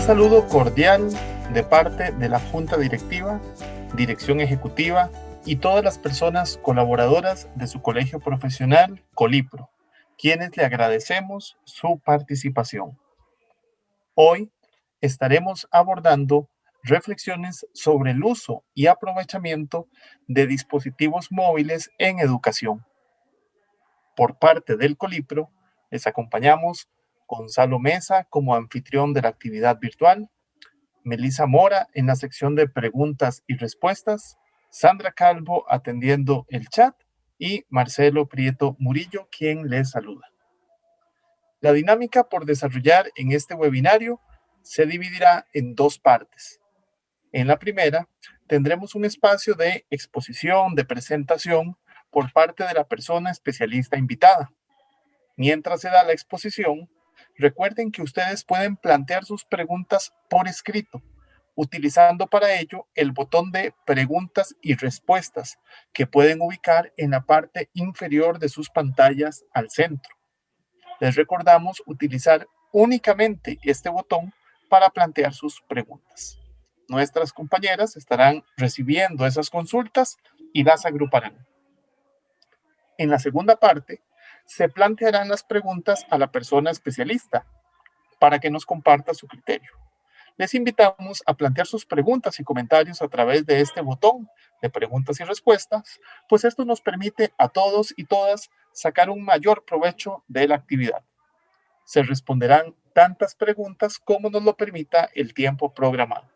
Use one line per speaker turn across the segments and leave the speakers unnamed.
saludo cordial de parte de la Junta Directiva, Dirección Ejecutiva y todas las personas colaboradoras de su colegio profesional Colipro, quienes le agradecemos su participación. Hoy estaremos abordando reflexiones sobre el uso y aprovechamiento de dispositivos móviles en educación. Por parte del Colipro, les acompañamos Gonzalo Mesa como anfitrión de la actividad virtual, Melissa Mora en la sección de preguntas y respuestas, Sandra Calvo atendiendo el chat y Marcelo Prieto Murillo, quien les saluda. La dinámica por desarrollar en este webinario se dividirá en dos partes. En la primera, tendremos un espacio de exposición, de presentación por parte de la persona especialista invitada. Mientras se da la exposición, recuerden que ustedes pueden plantear sus preguntas por escrito, utilizando para ello el botón de preguntas y respuestas que pueden ubicar en la parte inferior de sus pantallas al centro. Les recordamos utilizar únicamente este botón para plantear sus preguntas. Nuestras compañeras estarán recibiendo esas consultas y las agruparán. En la segunda parte, se plantearán las preguntas a la persona especialista para que nos comparta su criterio. Les invitamos a plantear sus preguntas y comentarios a través de este botón de preguntas y respuestas, pues esto nos permite a todos y todas sacar un mayor provecho de la actividad. Se responderán tantas preguntas como nos lo permita el tiempo programado.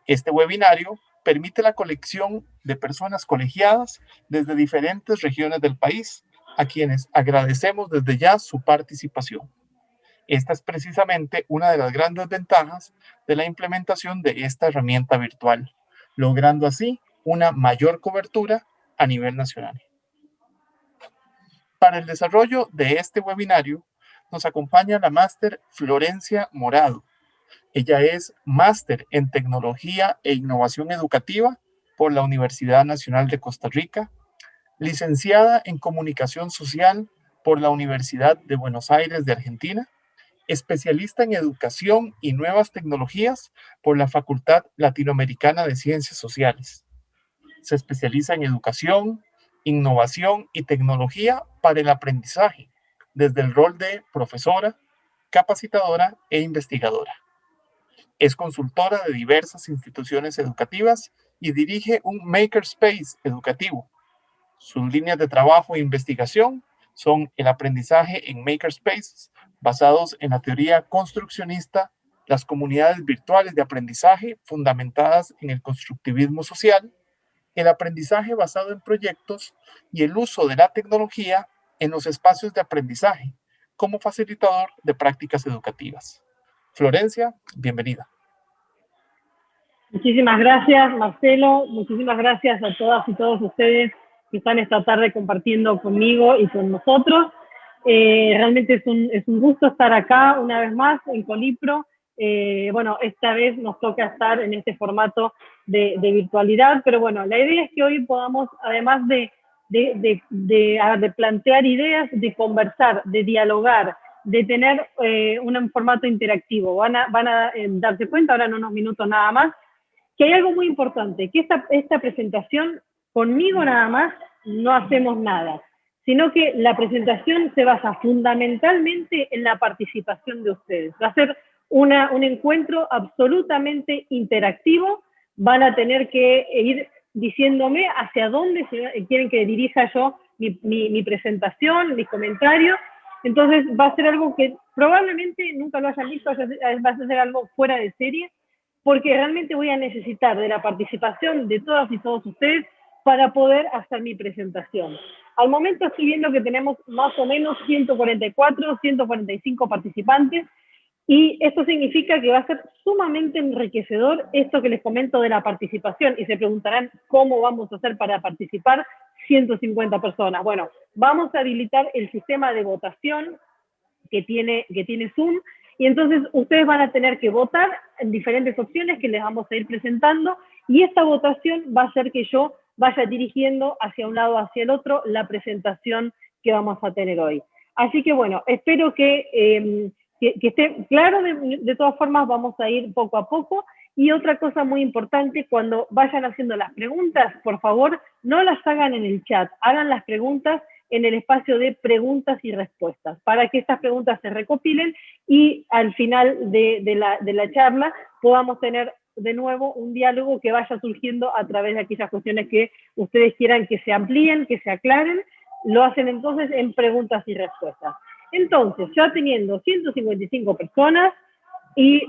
Este webinario permite la colección de personas colegiadas desde diferentes regiones del país, a quienes agradecemos desde ya su participación. Esta es precisamente una de las grandes ventajas de la implementación de esta herramienta virtual, logrando así una mayor cobertura a nivel nacional. Para el desarrollo de este webinario, nos acompaña la máster Florencia Morado. Ella es máster en Tecnología e Innovación Educativa por la Universidad Nacional de Costa Rica, licenciada en Comunicación Social por la Universidad de Buenos Aires de Argentina, especialista en Educación y Nuevas Tecnologías por la Facultad Latinoamericana de Ciencias Sociales. Se especializa en Educación, Innovación y Tecnología para el aprendizaje, desde el rol de profesora, capacitadora e investigadora. Es consultora de diversas instituciones educativas y dirige un makerspace educativo. Sus líneas de trabajo e investigación son el aprendizaje en makerspaces basados en la teoría construccionista, las comunidades virtuales de aprendizaje fundamentadas en el constructivismo social, el aprendizaje basado en proyectos y el uso de la tecnología en los espacios de aprendizaje como facilitador de prácticas educativas. Florencia, bienvenida.
Muchísimas gracias, Marcelo. Muchísimas gracias a todas y todos ustedes que están esta tarde compartiendo conmigo y con nosotros. Realmente es un gusto estar acá una vez más en Colipro. Bueno, esta vez nos toca estar en este formato de virtualidad, pero bueno, la idea es que hoy podamos, además de plantear ideas, de conversar, de dialogar, de tener un formato interactivo. Van a darse cuenta ahora en unos minutos nada más, que hay algo muy importante, que esta presentación, conmigo nada más, no hacemos nada, sino que la presentación se basa fundamentalmente en la participación de ustedes. Va a ser un encuentro absolutamente interactivo, van a tener que ir diciéndome hacia dónde quieren que dirija yo mi presentación, mis comentarios. Entonces va a ser algo que probablemente nunca lo hayan visto, va a ser algo fuera de serie, porque realmente voy a necesitar de la participación de todas y todos ustedes para poder hacer mi presentación. Al momento estoy viendo que tenemos más o menos 144, 145 participantes, y esto significa que va a ser sumamente enriquecedor esto que les comento de la participación, y se preguntarán cómo vamos a hacer para participar 150 personas. Bueno, vamos a habilitar el sistema de votación que tiene Zoom, y entonces ustedes van a tener que votar en diferentes opciones que les vamos a ir presentando, y esta votación va a hacer que yo vaya dirigiendo hacia un lado o hacia el otro la presentación que vamos a tener hoy. Así que bueno, espero que que esté claro. De todas formas, vamos a ir poco a poco. Y otra cosa muy importante, cuando vayan haciendo las preguntas, por favor, no las hagan en el chat, hagan las preguntas en el espacio de preguntas y respuestas, para que estas preguntas se recopilen y al final de la charla podamos tener de nuevo un diálogo que vaya surgiendo a través de aquellas cuestiones que ustedes quieran que se amplíen, que se aclaren. Lo hacen entonces en preguntas y respuestas. Entonces, ya teniendo 155 personas y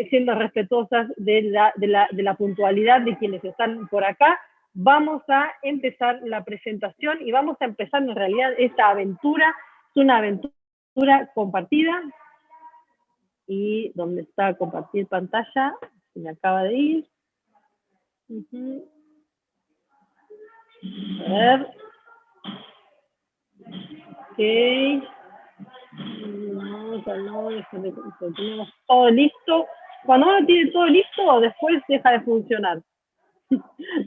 siendo respetuosas de la puntualidad de quienes están por acá, vamos a empezar la presentación y vamos a empezar en realidad esta aventura. Es una aventura compartida. ¿Y dónde está compartir pantalla? Se me acaba de ir. A ver. Ok. No, tenemos todo listo. Cuando uno tiene todo listo, después deja de funcionar.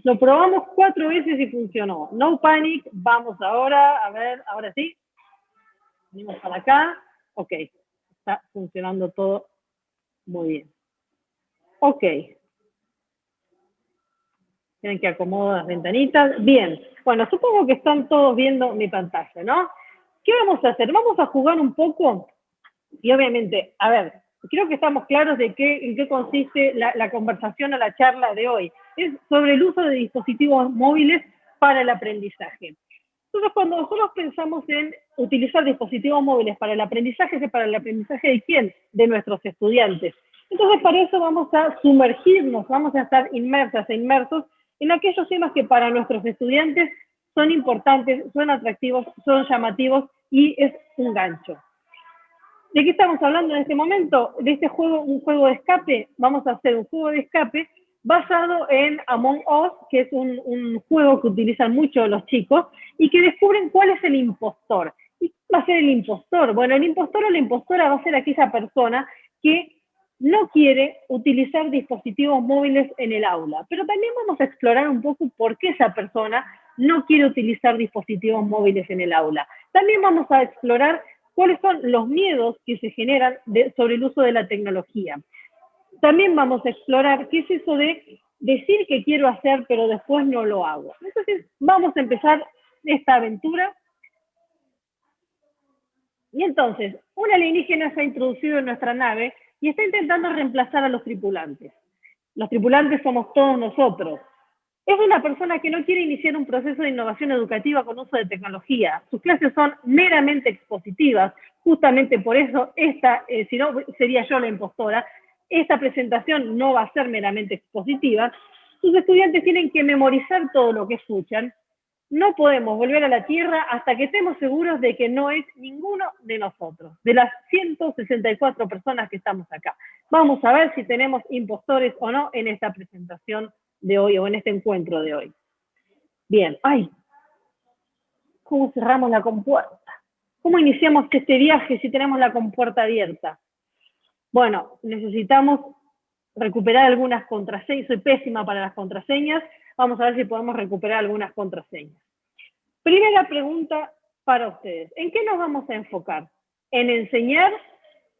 Lo probamos 4 veces y funcionó. No panic. Vamos ahora. A ver, ahora sí. Venimos para acá. Ok. Está funcionando todo muy bien. Ok. Tienen que acomodar las ventanitas. Bien. Bueno, supongo que están todos viendo mi pantalla, ¿no? ¿Qué vamos a hacer? Vamos a jugar un poco y obviamente, a ver, creo que estamos claros de en qué consiste la conversación o la charla de hoy. Es sobre el uso de dispositivos móviles para el aprendizaje. Entonces, cuando nosotros pensamos en utilizar dispositivos móviles para el aprendizaje, ¿es para el aprendizaje de quién? De nuestros estudiantes. Entonces, para eso vamos a sumergirnos, vamos a estar inmersas e inmersos en aquellos temas que para nuestros estudiantes son importantes, son atractivos, son llamativos y es un gancho. ¿De qué estamos hablando en este momento? De este juego, un juego de escape. Vamos a hacer un juego de escape basado en Among Us, que es un juego que utilizan mucho los chicos y que descubren cuál es el impostor. ¿Y quién va a ser el impostor? Bueno, el impostor o la impostora va a ser aquella persona que no quiere utilizar dispositivos móviles en el aula. Pero también vamos a explorar un poco por qué esa persona no quiere utilizar dispositivos móviles en el aula. También vamos a explorar cuáles son los miedos que se generan sobre el uso de la tecnología. También vamos a explorar qué es eso de decir que quiero hacer, pero después no lo hago. Entonces, vamos a empezar esta aventura. Y entonces, un alienígena se ha introducido en nuestra nave y está intentando reemplazar a los tripulantes. Los tripulantes somos todos nosotros. Es una persona que no quiere iniciar un proceso de innovación educativa con uso de tecnología. Sus clases son meramente expositivas. Justamente por eso, si no sería yo la impostora, esta presentación no va a ser meramente expositiva. Sus estudiantes tienen que memorizar todo lo que escuchan. No podemos volver a la Tierra hasta que estemos seguros de que no es ninguno de nosotros, de las 164 personas que estamos acá. Vamos a ver si tenemos impostores o no en esta presentación de hoy o en este encuentro de hoy. Bien, ay, ¿cómo cerramos la compuerta? ¿Cómo iniciamos este viaje si tenemos la compuerta abierta? Bueno, necesitamos recuperar algunas contraseñas. Soy pésima para las contraseñas. Vamos a ver si podemos recuperar algunas contraseñas. Primera pregunta para ustedes. ¿En qué nos vamos a enfocar? ¿En enseñar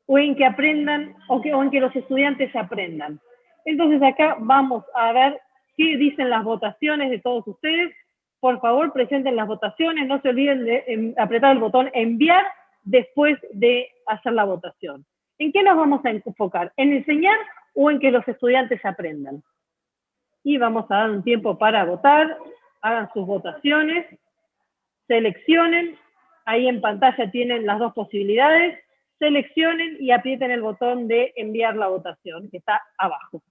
o en que aprendan o en que los estudiantes aprendan? Entonces acá vamos a ver qué dicen las votaciones de todos ustedes. Por favor, presenten las votaciones. No se olviden de apretar el botón enviar después de hacer la votación. ¿En qué nos vamos a enfocar? ¿En enseñar o en que los estudiantes aprendan? Y vamos a dar un tiempo para votar. Hagan sus votaciones. Seleccionen. Ahí en pantalla tienen las dos posibilidades. Seleccionen y aprieten el botón de enviar la votación, que está abajo.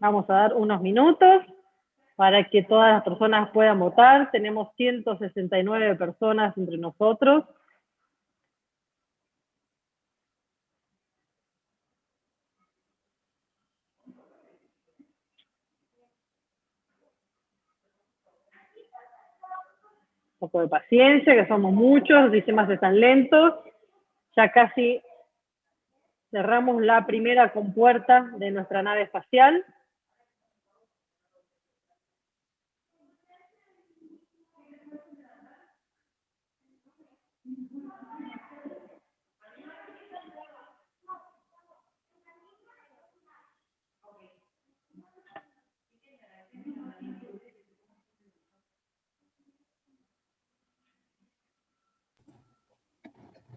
Vamos a dar unos minutos para que todas las personas puedan votar. Tenemos 169 personas entre nosotros. Un poco de paciencia, que somos muchos, los sistemas están lentos. Ya casi cerramos la primera compuerta de nuestra nave espacial.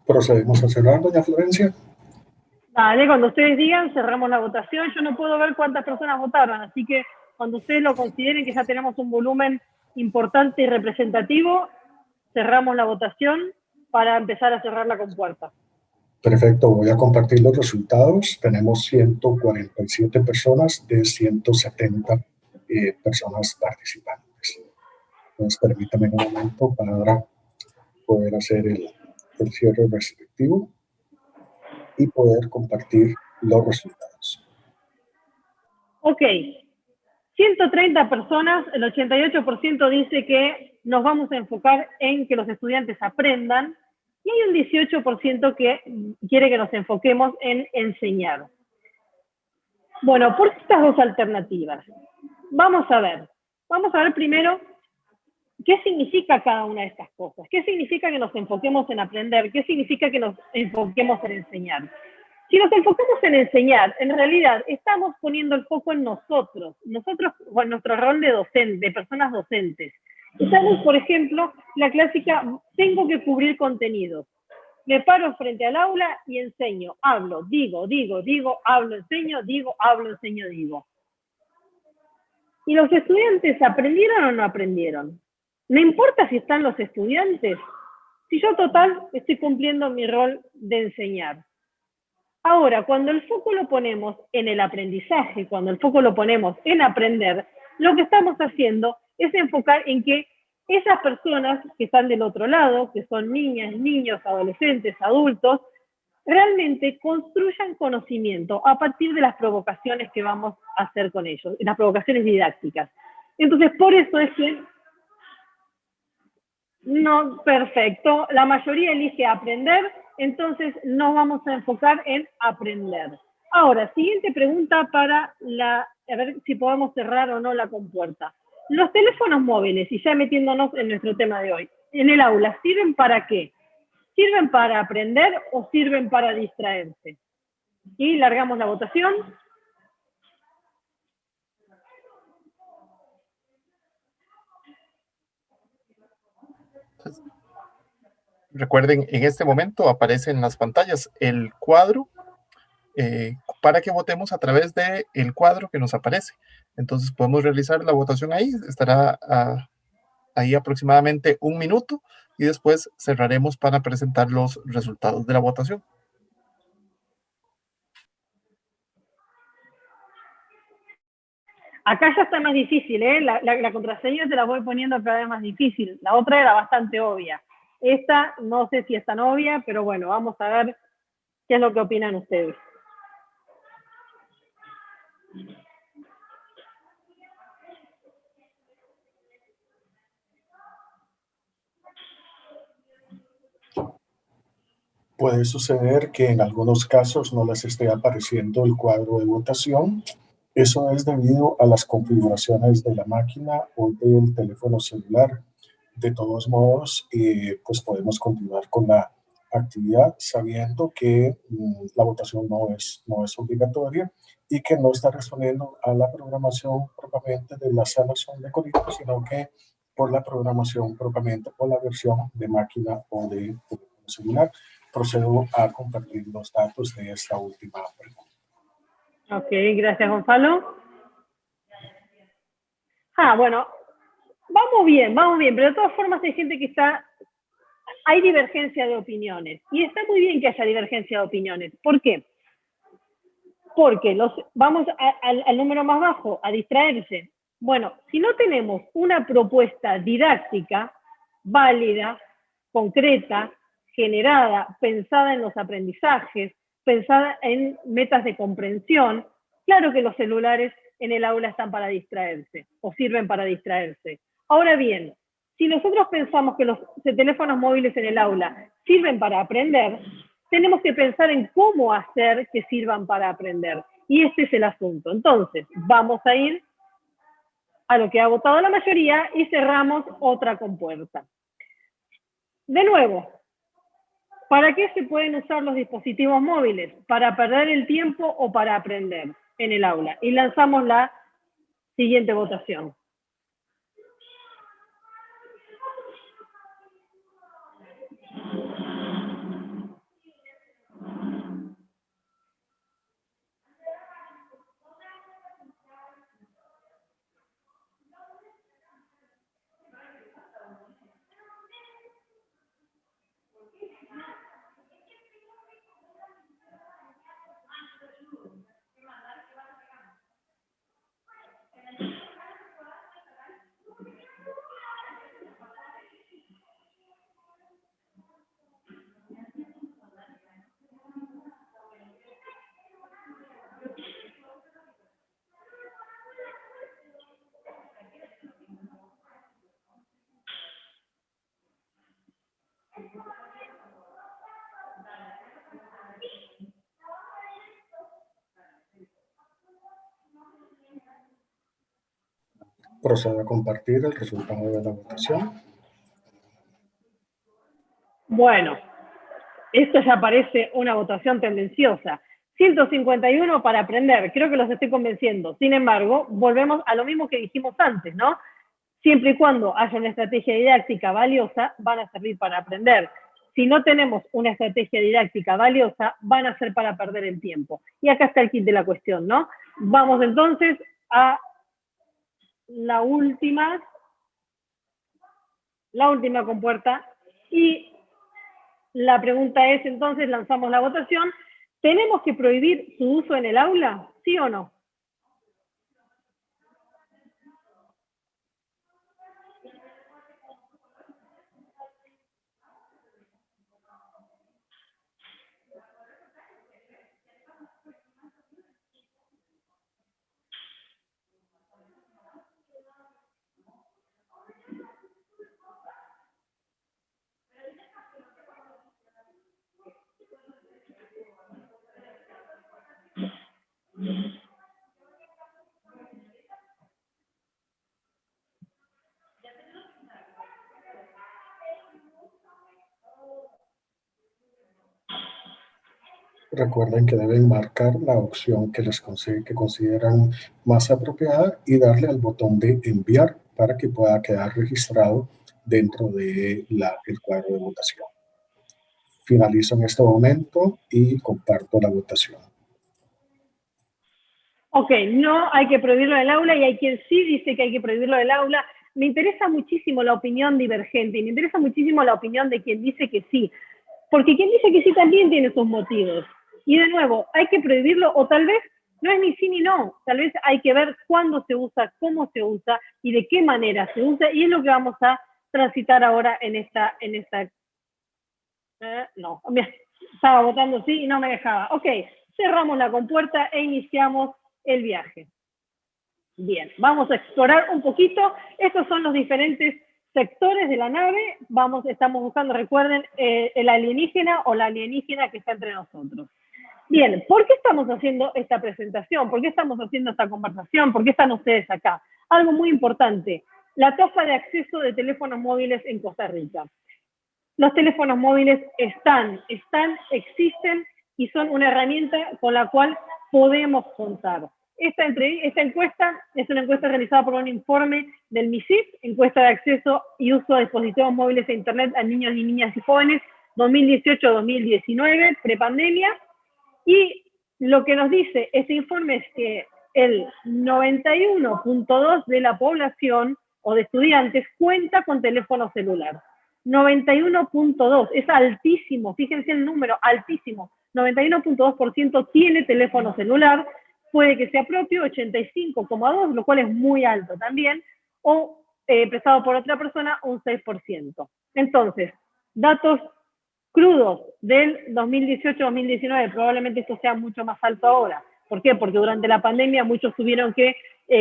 Procedemos a cerrar, doña Florencia.
Dale, cuando ustedes digan, cerramos la votación. Yo no puedo ver cuántas personas votaron, así que cuando ustedes lo consideren que ya tenemos un volumen importante y representativo, cerramos la votación para empezar a cerrar la compuerta.
Perfecto, voy a compartir los resultados. Tenemos 147 personas de 170 personas participantes. Entonces, permítame un momento para poder hacer el cierre respectivo y poder compartir los resultados.
Ok, 130 personas, el 88% dice que nos vamos a enfocar en que los estudiantes aprendan y hay un 18% que quiere que nos enfoquemos en enseñar. Bueno, ¿por qué estas dos alternativas? Vamos a ver primero qué significa cada una de estas cosas. ¿Qué significa que nos enfoquemos en aprender? ¿Qué significa que nos enfoquemos en enseñar? Si nos enfocamos en enseñar, en realidad estamos poniendo el foco en nosotros o en nuestro rol de docente, de personas docentes. Estamos, por ejemplo, la clásica, tengo que cubrir contenidos. Me paro frente al aula y enseño, hablo, digo, hablo, enseño, digo, hablo, enseño, digo. ¿Y los estudiantes aprendieron o no aprendieron? No importa si están los estudiantes, si yo total estoy cumpliendo mi rol de enseñar. Ahora, cuando el foco lo ponemos en el aprendizaje, cuando el foco lo ponemos en aprender, lo que estamos haciendo es enfocar en que esas personas que están del otro lado, que son niñas, niños, adolescentes, adultos, realmente construyan conocimiento a partir de las provocaciones que vamos a hacer con ellos, las provocaciones didácticas. Entonces, por eso es que no, perfecto, la mayoría elige aprender, entonces nos vamos a enfocar en aprender. Ahora, siguiente pregunta para a ver si podemos cerrar o no la compuerta. Los teléfonos móviles, y ya metiéndonos en nuestro tema de hoy, en el aula, ¿sirven para qué? ¿Sirven para aprender o sirven para distraerse? Y largamos la votación.
Recuerden, en este momento aparece en las pantallas el cuadro para que votemos a través del cuadro que nos aparece. Entonces podemos realizar la votación ahí, estará ahí aproximadamente 1 minuto y después cerraremos para presentar los resultados de la votación.
Acá ya está más difícil, ¿eh? La contraseña te la voy poniendo cada vez más difícil. La otra era bastante obvia. Esta no sé si es tan obvia, pero bueno, vamos a ver qué es lo que opinan ustedes.
Puede suceder que en algunos casos no les esté apareciendo el cuadro de votación. Eso es debido a las configuraciones de la máquina o del teléfono celular. De todos modos, pues podemos continuar con la actividad sabiendo que la votación no es obligatoria y que no está respondiendo a la programación propiamente de la sala Zoom de Colipro, sino que por la programación propiamente por la versión de máquina o de teléfono celular. Procedo a compartir los datos de esta última pregunta.
Ok, gracias, Gonzalo. Bueno, vamos bien, pero de todas formas hay gente que hay divergencia de opiniones, y está muy bien que haya divergencia de opiniones. ¿Por qué? Porque vamos al número más bajo, a distraerse. Bueno, si no tenemos una propuesta didáctica, válida, concreta, generada, pensada en los aprendizajes, pensada en metas de comprensión, claro que los celulares en el aula están para distraerse, o sirven para distraerse. Ahora bien, Si nosotros pensamos que los teléfonos móviles en el aula sirven para aprender, tenemos que pensar en cómo hacer que sirvan para aprender. Y este es el asunto. Entonces, vamos a ir a lo que ha votado la mayoría y cerramos otra compuerta. De nuevo, ¿para qué se pueden usar los dispositivos móviles? ¿Para perder el tiempo o para aprender en el aula? Y lanzamos la siguiente votación.
Procedo a compartir el resultado de la votación.
Bueno, esto ya parece una votación tendenciosa. 151 para aprender, creo que los estoy convenciendo. Sin embargo, volvemos a lo mismo que dijimos antes, ¿no? Siempre y cuando haya una estrategia didáctica valiosa, van a servir para aprender. Si no tenemos una estrategia didáctica valiosa, van a ser para perder el tiempo. Y acá está el kit de la cuestión, ¿no? Vamos entonces a la última compuerta. Y la pregunta es, entonces, lanzamos la votación. ¿Tenemos que prohibir su uso en el aula? ¿Sí o no?
Recuerden que deben marcar la opción que que consideran más apropiada y darle al botón de enviar para que pueda quedar registrado dentro de el cuadro de votación. Finalizo en este momento y comparto la votación.
Ok, no hay que prohibirlo del aula y hay quien sí dice que hay que prohibirlo del aula. Me interesa muchísimo la opinión divergente y me interesa muchísimo la opinión de quien dice que sí. Porque quien dice que sí también tiene sus motivos. Y de nuevo, hay que prohibirlo o tal vez no es ni sí ni no. Tal vez hay que ver cuándo se usa, cómo se usa y de qué manera se usa. Y es lo que vamos a transitar ahora en esta no, estaba votando sí y no me dejaba. Ok, cerramos la compuerta e iniciamos el viaje. Bien, vamos a explorar un poquito. Estos son los diferentes sectores de la nave. Estamos buscando, recuerden, el alienígena o la alienígena que está entre nosotros. Bien, ¿por qué estamos haciendo esta presentación? ¿Por qué estamos haciendo esta conversación? ¿Por qué están ustedes acá? Algo muy importante, la tasa de acceso de teléfonos móviles en Costa Rica. Los teléfonos móviles existen y son una herramienta con la cual podemos contar. Esta encuesta es una encuesta realizada por un informe del MISIF, encuesta de acceso y uso de dispositivos móviles e internet a niños y niñas y jóvenes 2018-2019, prepandemia. Y lo que nos dice este informe es que el 91.2% de la población o de estudiantes cuenta con teléfono celular. 91.2%, es altísimo, fíjense el número, altísimo. 91.2% tiene teléfono celular, puede que sea propio, 85,2%, lo cual es muy alto también, o prestado por otra persona, un 6%. Entonces, datos crudos del 2018-2019, probablemente esto sea mucho más alto ahora. ¿Por qué? Porque durante la pandemia muchos tuvieron que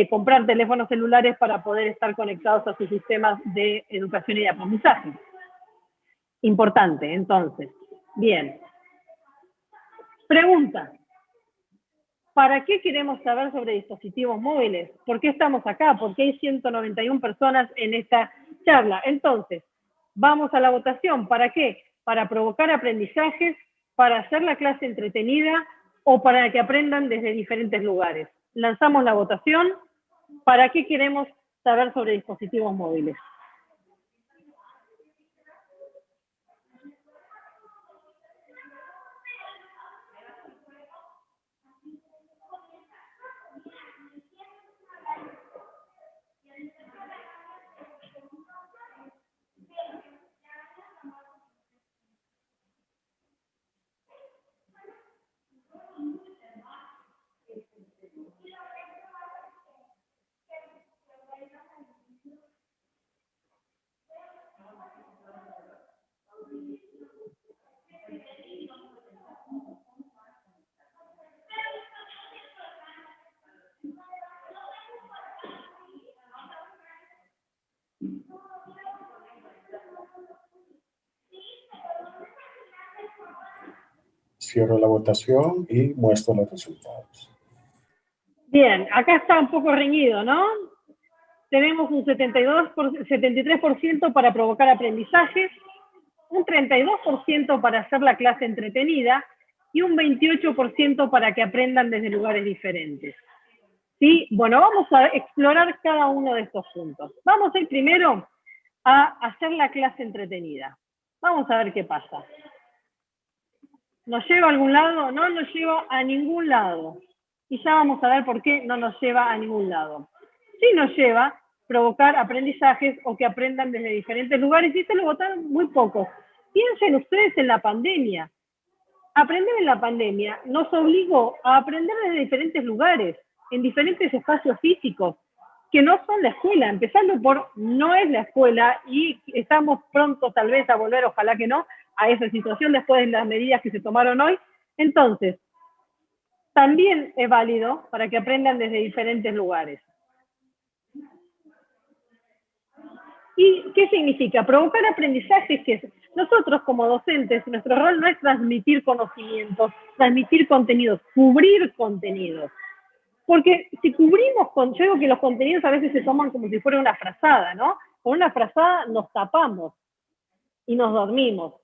comprar teléfonos celulares para poder estar conectados a sus sistemas de educación y de aprendizaje. Importante, entonces. Bien. Pregunta. ¿Para qué queremos saber sobre dispositivos móviles? ¿Por qué estamos acá? ¿Por qué hay 191 personas en esta charla? Entonces, vamos a la votación. ¿Para qué? Para provocar aprendizajes, para hacer la clase entretenida o para que aprendan desde diferentes lugares. Lanzamos la votación. ¿Para qué queremos saber sobre dispositivos móviles?
Cierro la votación y muestro los resultados.
Bien, acá está un poco reñido, ¿no? Tenemos un 73% para provocar aprendizajes, un 32% para hacer la clase entretenida y un 28% para que aprendan desde lugares diferentes. ¿Sí? Bueno, vamos a explorar cada uno de estos puntos. Vamos a ir primero a hacer la clase entretenida. Vamos a ver qué pasa. ¿Nos lleva a algún lado? No nos lleva a ningún lado. Y ya vamos a ver por qué no nos lleva a ningún lado. Sí nos lleva a provocar aprendizajes o que aprendan desde diferentes lugares, y se lo votaron muy pocos. Piensen ustedes en la pandemia. Aprender en la pandemia nos obligó a aprender desde diferentes lugares, en diferentes espacios físicos, que no son la escuela, empezando por no es la escuela, y estamos pronto tal vez a volver, ojalá que no, a esa situación después de las medidas que se tomaron hoy. Entonces, también es válido para que aprendan desde diferentes lugares. ¿Y qué significa? Provocar aprendizajes, que nosotros como docentes, nuestro rol no es transmitir conocimientos, transmitir contenidos, cubrir contenidos. Porque si cubrimos, yo digo que los contenidos a veces se toman como si fuera una frazada, ¿no? Con una frazada nos tapamos y nos dormimos.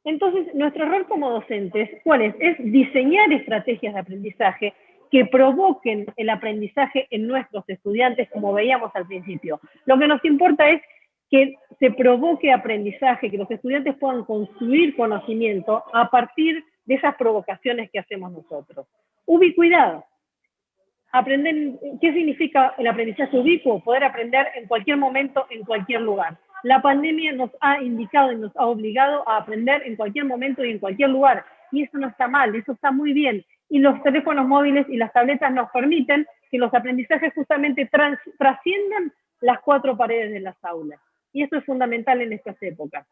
Entonces, nuestro rol como docentes, ¿cuál es? Es diseñar estrategias de aprendizaje que provoquen el aprendizaje en nuestros estudiantes, como veíamos al principio. Lo que nos importa es que se provoque aprendizaje, que los estudiantes puedan construir conocimiento a partir de esas provocaciones que hacemos nosotros. Ubicuidad. Aprender, ¿qué significa el aprendizaje ubicuo? Poder aprender en cualquier momento, en cualquier lugar. La pandemia nos ha indicado y nos ha obligado a aprender en cualquier momento y en cualquier lugar. Y eso no está mal, eso está muy bien. Y los teléfonos móviles y las tabletas nos permiten que los aprendizajes justamente trasciendan las 4 paredes de las aulas. Y eso es fundamental en estas épocas.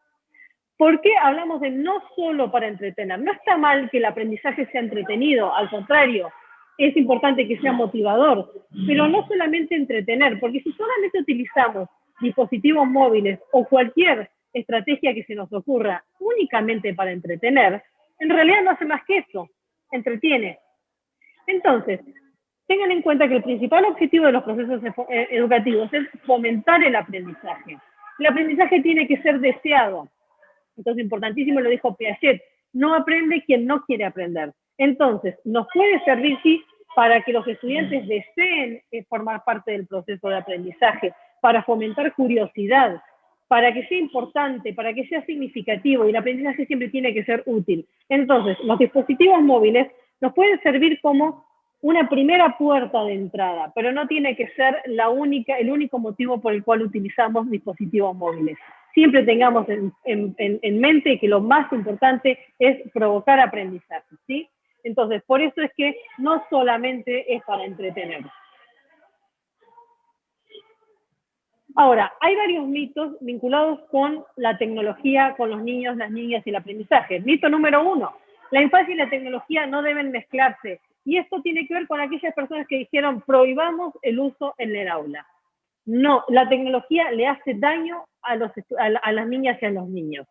¿Por qué hablamos de no solo para entretener? No está mal que el aprendizaje sea entretenido, al contrario, es importante que sea motivador, pero no solamente entretener, porque si solamente utilizamos dispositivos móviles o cualquier estrategia que se nos ocurra únicamente para entretener, en realidad no hace más que eso, entretiene. Entonces, tengan en cuenta que el principal objetivo de los procesos educativos es fomentar el aprendizaje. El aprendizaje tiene que ser deseado. Entonces, importantísimo, lo dijo Piaget, no aprende quien no quiere aprender. Entonces, nos puede servir, sí, para que los estudiantes deseen formar parte del proceso de aprendizaje, para fomentar curiosidad, para que sea importante, para que sea significativo, y el aprendizaje siempre tiene que ser útil. Entonces, los dispositivos móviles nos pueden servir como una primera puerta de entrada, pero no tiene que ser el único motivo por el cual utilizamos dispositivos móviles. Siempre tengamos en mente que lo más importante es provocar aprendizaje, ¿sí? Entonces, por eso es que no solamente es para entretener. Ahora, hay varios mitos vinculados con la tecnología, con los niños, las niñas y el aprendizaje. Mito número 1, la infancia y la tecnología no deben mezclarse. Y esto tiene que ver con aquellas personas que dijeron prohibamos el uso en el aula. No, la tecnología le hace daño a las niñas y a los niños.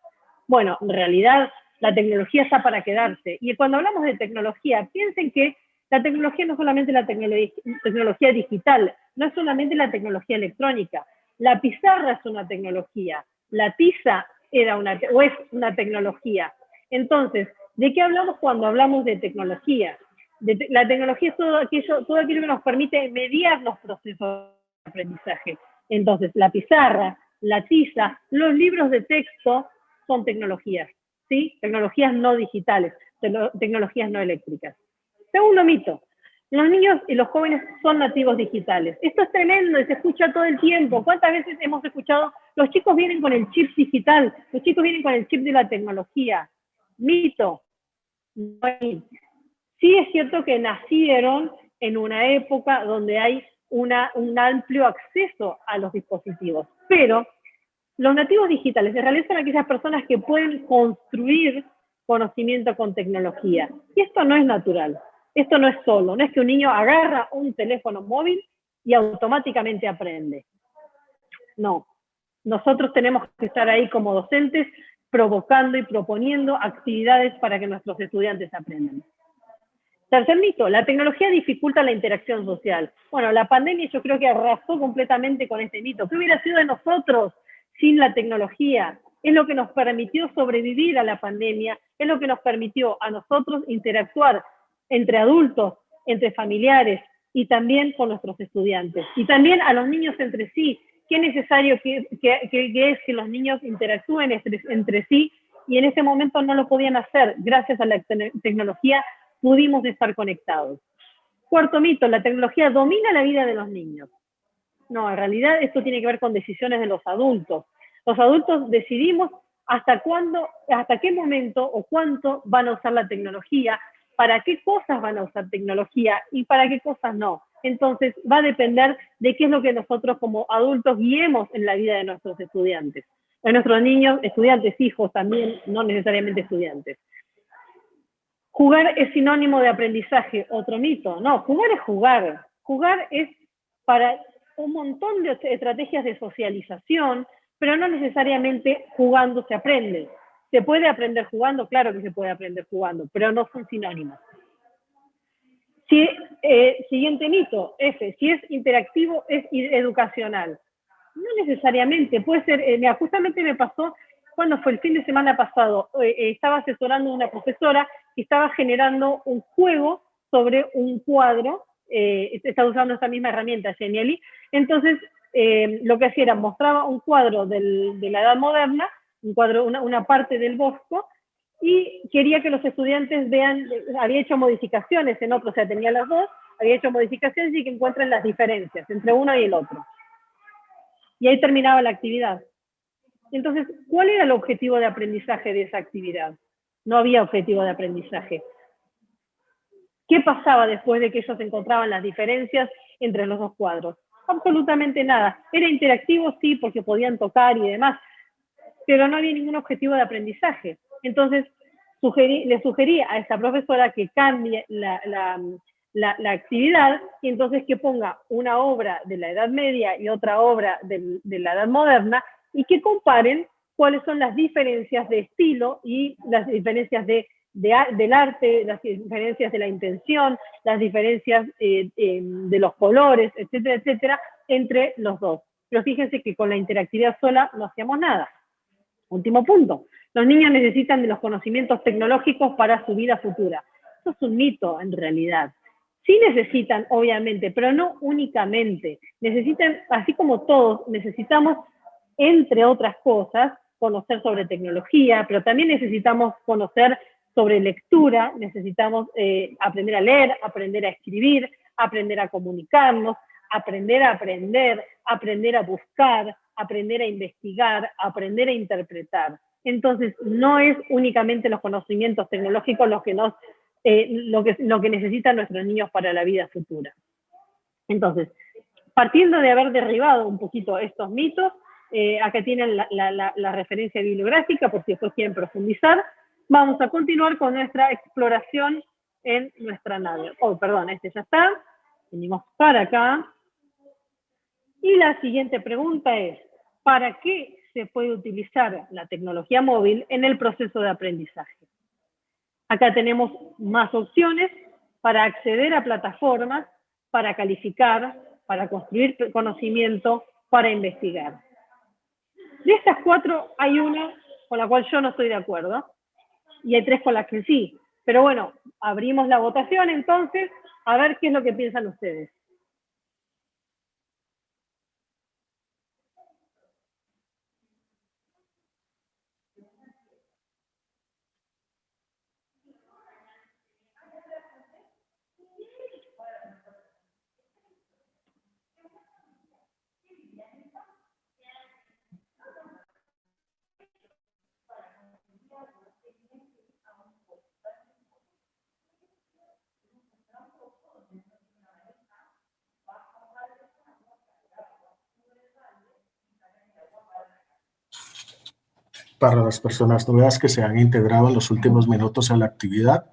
Bueno, en realidad la tecnología está para quedarse. Y cuando hablamos de tecnología, piensen que la tecnología no es solamente la tecnología digital, no es solamente la tecnología electrónica. La pizarra es una tecnología, la tiza es una tecnología. Entonces, ¿de qué hablamos cuando hablamos de tecnología? La tecnología es todo aquello que nos permite mediar los procesos de aprendizaje. Entonces, la pizarra, la tiza, los libros de texto son tecnologías, ¿sí? Tecnologías no digitales, tecnologías no eléctricas. Segundo mito, los niños y los jóvenes son nativos digitales. Esto es tremendo y se escucha todo el tiempo. ¿Cuántas veces hemos escuchado, los chicos vienen con el chip digital, los chicos vienen con el chip de la tecnología? Mito. Sí es cierto que nacieron en una época donde hay un amplio acceso a los dispositivos, pero los nativos digitales en realidad son aquellas personas que pueden construir conocimiento con tecnología. Y esto no es natural. Esto no es solo, no es que un niño agarra un teléfono móvil y automáticamente aprende. No, nosotros tenemos que estar ahí como docentes provocando y proponiendo actividades para que nuestros estudiantes aprendan. Tercer mito, la tecnología dificulta la interacción social. Bueno, la pandemia yo creo que arrasó completamente con este mito. ¿Qué hubiera sido de nosotros sin la tecnología? Es lo que nos permitió sobrevivir a la pandemia, es lo que nos permitió a nosotros interactuar entre adultos, entre familiares y también con nuestros estudiantes. Y también a los niños entre sí. Qué necesario que es que los niños interactúen entre sí, y en ese momento no lo podían hacer. Gracias a la tecnología pudimos estar conectados. Cuarto mito, la tecnología domina la vida de los niños. No, en realidad esto tiene que ver con decisiones de los adultos. Los adultos decidimos hasta cuándo, hasta qué momento o cuánto van a usar la tecnología, para qué cosas van a usar tecnología y para qué cosas no. Entonces va a depender de qué es lo que nosotros como adultos guiemos en la vida de nuestros estudiantes. De nuestros niños, estudiantes, hijos también, no necesariamente estudiantes. Jugar es sinónimo de aprendizaje, otro mito. No, jugar es jugar. Jugar es para un montón de estrategias de socialización, pero no necesariamente jugando se aprende. ¿Se puede aprender jugando? Claro que se puede aprender jugando, pero no son sinónimos. Siguiente mito, F, si es interactivo es educacional. No necesariamente, puede ser, mira, justamente me pasó cuando fue el fin de semana pasado, estaba asesorando a una profesora que estaba generando un juego sobre un cuadro, está usando esta misma herramienta, Genially. Entonces, lo que hacía era, mostraba un cuadro de la Edad Moderna, un cuadro, una parte del Bosco, y quería que los estudiantes vean, había hecho modificaciones en otro, o sea, tenía las dos, había hecho modificaciones y que encuentren las diferencias entre uno y el otro. Y ahí terminaba la actividad. Entonces, ¿cuál era el objetivo de aprendizaje de esa actividad? No había objetivo de aprendizaje. ¿Qué pasaba después de que ellos encontraban las diferencias entre los dos cuadros? Absolutamente nada. Era interactivo, sí, porque podían tocar y demás, pero no había ningún objetivo de aprendizaje. Entonces, le sugerí a esta profesora que cambie la actividad, y entonces que ponga una obra de la Edad Media y otra obra de la Edad Moderna, y que comparen cuáles son las diferencias de estilo y las diferencias del arte, las diferencias de la intención, las diferencias de los colores, etcétera, etcétera, entre los dos. Pero fíjense que con la interactividad sola no hacíamos nada. Último punto. Los niños necesitan de los conocimientos tecnológicos para su vida futura. Eso es un mito, en realidad. Sí necesitan, obviamente, pero no únicamente. Necesitan, así como todos, necesitamos, entre otras cosas, conocer sobre tecnología, pero también necesitamos conocer sobre lectura, necesitamos aprender a leer, aprender a escribir, aprender a comunicarnos, aprender a aprender, aprender a buscar, aprender a investigar, aprender a interpretar. Entonces, no es únicamente los conocimientos tecnológicos lo que necesitan nuestros niños para la vida futura. Entonces, partiendo de haber derribado un poquito estos mitos, acá tienen la referencia bibliográfica por si después quieren profundizar, vamos a continuar con nuestra exploración en nuestra nave. Oh, perdón, este ya está. Venimos para acá. Y la siguiente pregunta es, ¿para qué se puede utilizar la tecnología móvil en el proceso de aprendizaje? Acá tenemos más opciones para acceder a plataformas, para calificar, para construir conocimiento, para investigar. De estas 4 hay una con la cual yo no estoy de acuerdo y hay 3 con las que sí. Pero bueno, abrimos la votación entonces a ver qué es lo que piensan ustedes.
Para las personas nuevas que se han integrado en los últimos minutos a la actividad,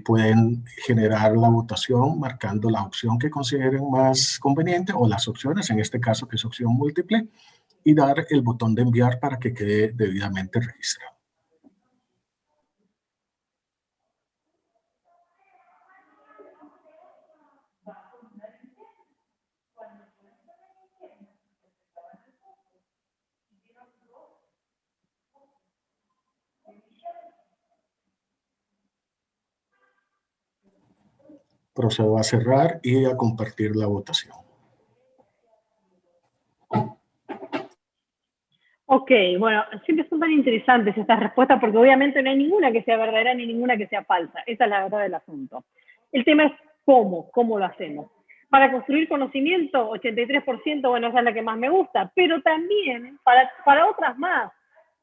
pueden generar la votación marcando la opción que consideren más conveniente o las opciones, en este caso que es opción múltiple, y dar el botón de enviar para que quede debidamente registrado. Procedo a cerrar y a compartir la votación.
Ok, bueno, siempre son tan interesantes estas respuestas porque obviamente no hay ninguna que sea verdadera ni ninguna que sea falsa. Esa es la verdad del asunto. El tema es cómo lo hacemos. Para construir conocimiento, 83%, bueno, esa es la que más me gusta, pero también para otras más.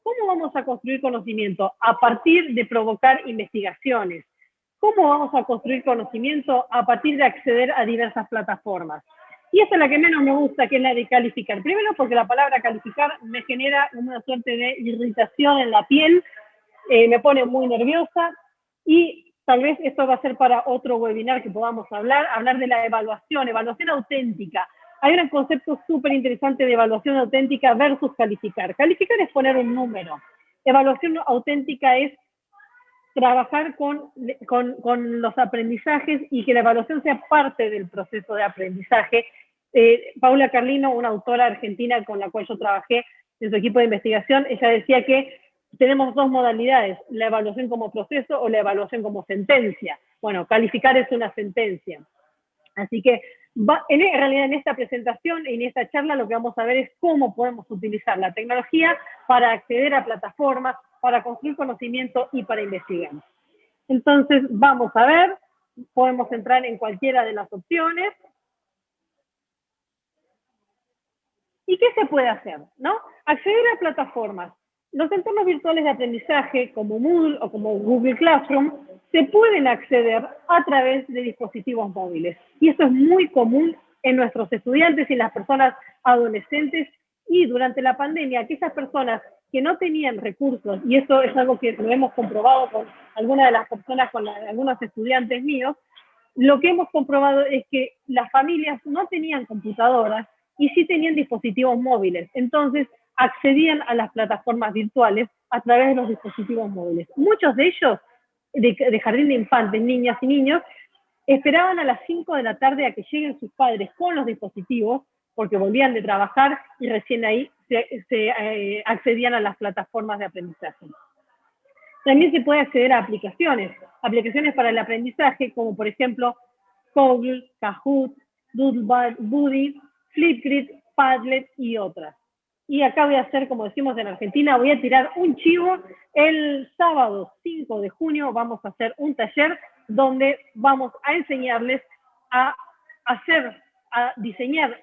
¿Cómo vamos a construir conocimiento? A partir de provocar investigaciones. ¿Cómo vamos a construir conocimiento? A partir de acceder a diversas plataformas. Y esta es la que menos me gusta, que es la de calificar. Primero porque la palabra calificar me genera una suerte de irritación en la piel, me pone muy nerviosa y tal vez esto va a ser para otro webinar que podamos hablar de la evaluación auténtica. Hay un concepto súper interesante de evaluación auténtica versus calificar. Calificar es poner un número. Evaluación auténtica es trabajar con los aprendizajes y que la evaluación sea parte del proceso de aprendizaje. Paula Carlino, una autora argentina con la cual yo trabajé en su equipo de investigación, ella decía que tenemos 2 modalidades, la evaluación como proceso o la evaluación como sentencia. Bueno, calificar es una sentencia. Así que en realidad en esta presentación, en esta charla, lo que vamos a ver es cómo podemos utilizar la tecnología para acceder a plataformas, para construir conocimiento y para investigar. Entonces, vamos a ver, podemos entrar en cualquiera de las opciones. ¿Y qué se puede hacer? ¿No? Acceder a plataformas. Los entornos virtuales de aprendizaje, como Moodle o como Google Classroom, se pueden acceder a través de dispositivos móviles. Y esto es muy común en nuestros estudiantes y en las personas adolescentes. Y durante la pandemia, aquellas personas que no tenían recursos, y esto es algo que lo hemos comprobado con algunas de las personas, con algunos estudiantes míos, lo que hemos comprobado es que las familias no tenían computadoras y sí tenían dispositivos móviles. Entonces, accedían a las plataformas virtuales a través de los dispositivos móviles. Muchos de ellos, de jardín de infantes, niñas y niños, esperaban a las 5 de la tarde a que lleguen sus padres con los dispositivos, porque volvían de trabajar y recién ahí se accedían a las plataformas de aprendizaje. También se puede acceder a aplicaciones para el aprendizaje, como por ejemplo Kaggle, Kahoot, Doodlebuddy, Flipgrid, Padlet y otras. Y acá voy a hacer, como decimos en Argentina, voy a tirar un chivo. El sábado 5 de junio vamos a hacer un taller donde vamos a enseñarles a diseñar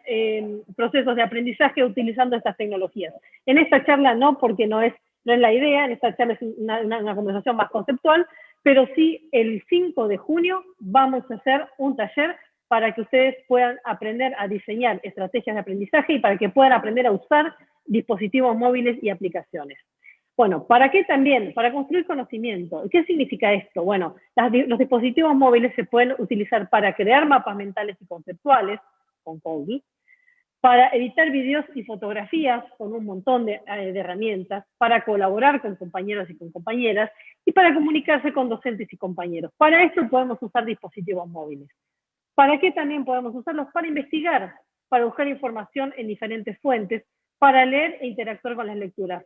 procesos de aprendizaje utilizando estas tecnologías. En esta charla no, porque no es la idea, en esta charla es una conversación más conceptual, pero sí el 5 de junio vamos a hacer un taller para que ustedes puedan aprender a diseñar estrategias de aprendizaje y para que puedan aprender a usar dispositivos móviles y aplicaciones. Bueno, ¿para qué también? Para construir conocimiento. ¿Qué significa esto? Bueno, los dispositivos móviles se pueden utilizar para crear mapas mentales y conceptuales, con Codel, para editar videos y fotografías con un montón de herramientas, para colaborar con compañeros y con compañeras, y para comunicarse con docentes y compañeros. Para esto podemos usar dispositivos móviles. ¿Para qué también podemos usarlos? Para investigar, para buscar información en diferentes fuentes, para leer e interactuar con las lecturas.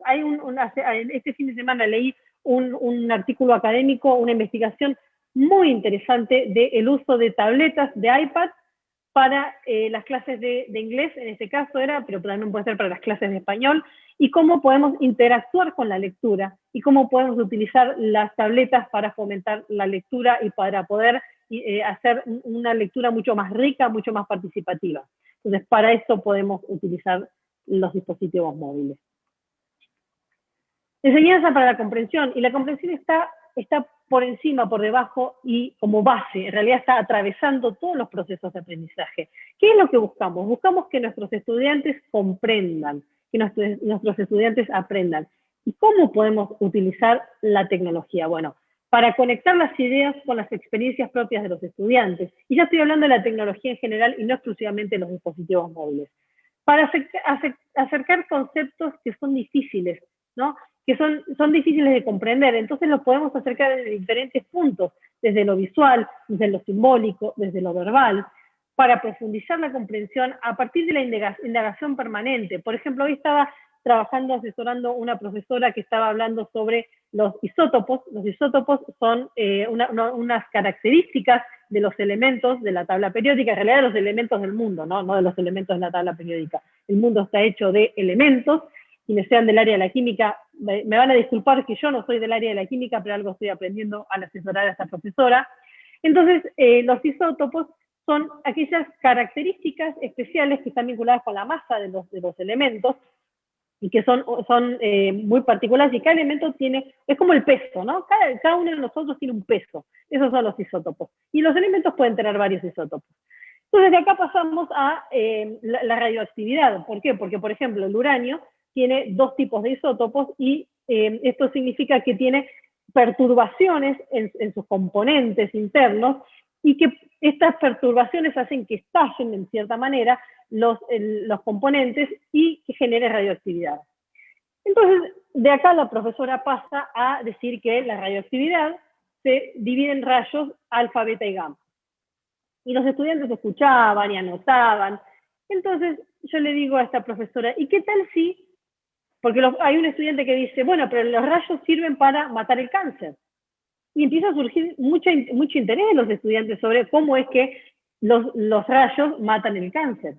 Este fin de semana leí un artículo académico, una investigación muy interesante del uso de tabletas de iPad para las clases de inglés, en este caso era, pero también puede ser para las clases de español, y cómo podemos interactuar con la lectura, y cómo podemos utilizar las tabletas para fomentar la lectura y para poder hacer una lectura mucho más rica, mucho más participativa. Entonces, para esto podemos utilizar los dispositivos móviles. Enseñanza para la comprensión, y la comprensión está por encima, por debajo y como base, en realidad está atravesando todos los procesos de aprendizaje. ¿Qué es lo que buscamos? Buscamos que nuestros estudiantes comprendan, que nuestros estudiantes aprendan. ¿Y cómo podemos utilizar la tecnología? Bueno, para conectar las ideas con las experiencias propias de los estudiantes. Y ya estoy hablando de la tecnología en general y no exclusivamente de los dispositivos móviles. Para acercar conceptos que son difíciles, ¿no? Que son difíciles de comprender, entonces los podemos acercar desde diferentes puntos, desde lo visual, desde lo simbólico, desde lo verbal, para profundizar la comprensión a partir de la indagación permanente. Por ejemplo, hoy estaba trabajando, asesorando una profesora que estaba hablando sobre los isótopos. Los isótopos son unas características de los elementos de la tabla periódica, en realidad de los elementos del mundo, no de los elementos de la tabla periódica. El mundo está hecho de elementos. Quienes sean del área de la química, me van a disculpar que yo no soy del área de la química, pero algo estoy aprendiendo al asesorar a esta profesora. Entonces, los isótopos son aquellas características especiales que están vinculadas con la masa de los elementos y que son muy particulares, y cada elemento es como el peso, ¿no? Cada uno de nosotros tiene un peso. Esos son los isótopos. Y los elementos pueden tener varios isótopos. Entonces, de acá pasamos a la radioactividad. ¿Por qué? Porque, por ejemplo, el uranio tiene dos tipos de isótopos y esto significa que tiene perturbaciones en sus componentes internos y que estas perturbaciones hacen que estallen en cierta manera los componentes y que genere radioactividad. Entonces, de acá la profesora pasa a decir que la radioactividad se divide en rayos alfa, beta y gamma. Y los estudiantes escuchaban y anotaban. Entonces, yo le digo a esta profesora, ¿y qué tal si? Porque hay un estudiante que dice, bueno, pero los rayos sirven para matar el cáncer. Y empieza a surgir mucho interés de los estudiantes sobre cómo es que los rayos matan el cáncer.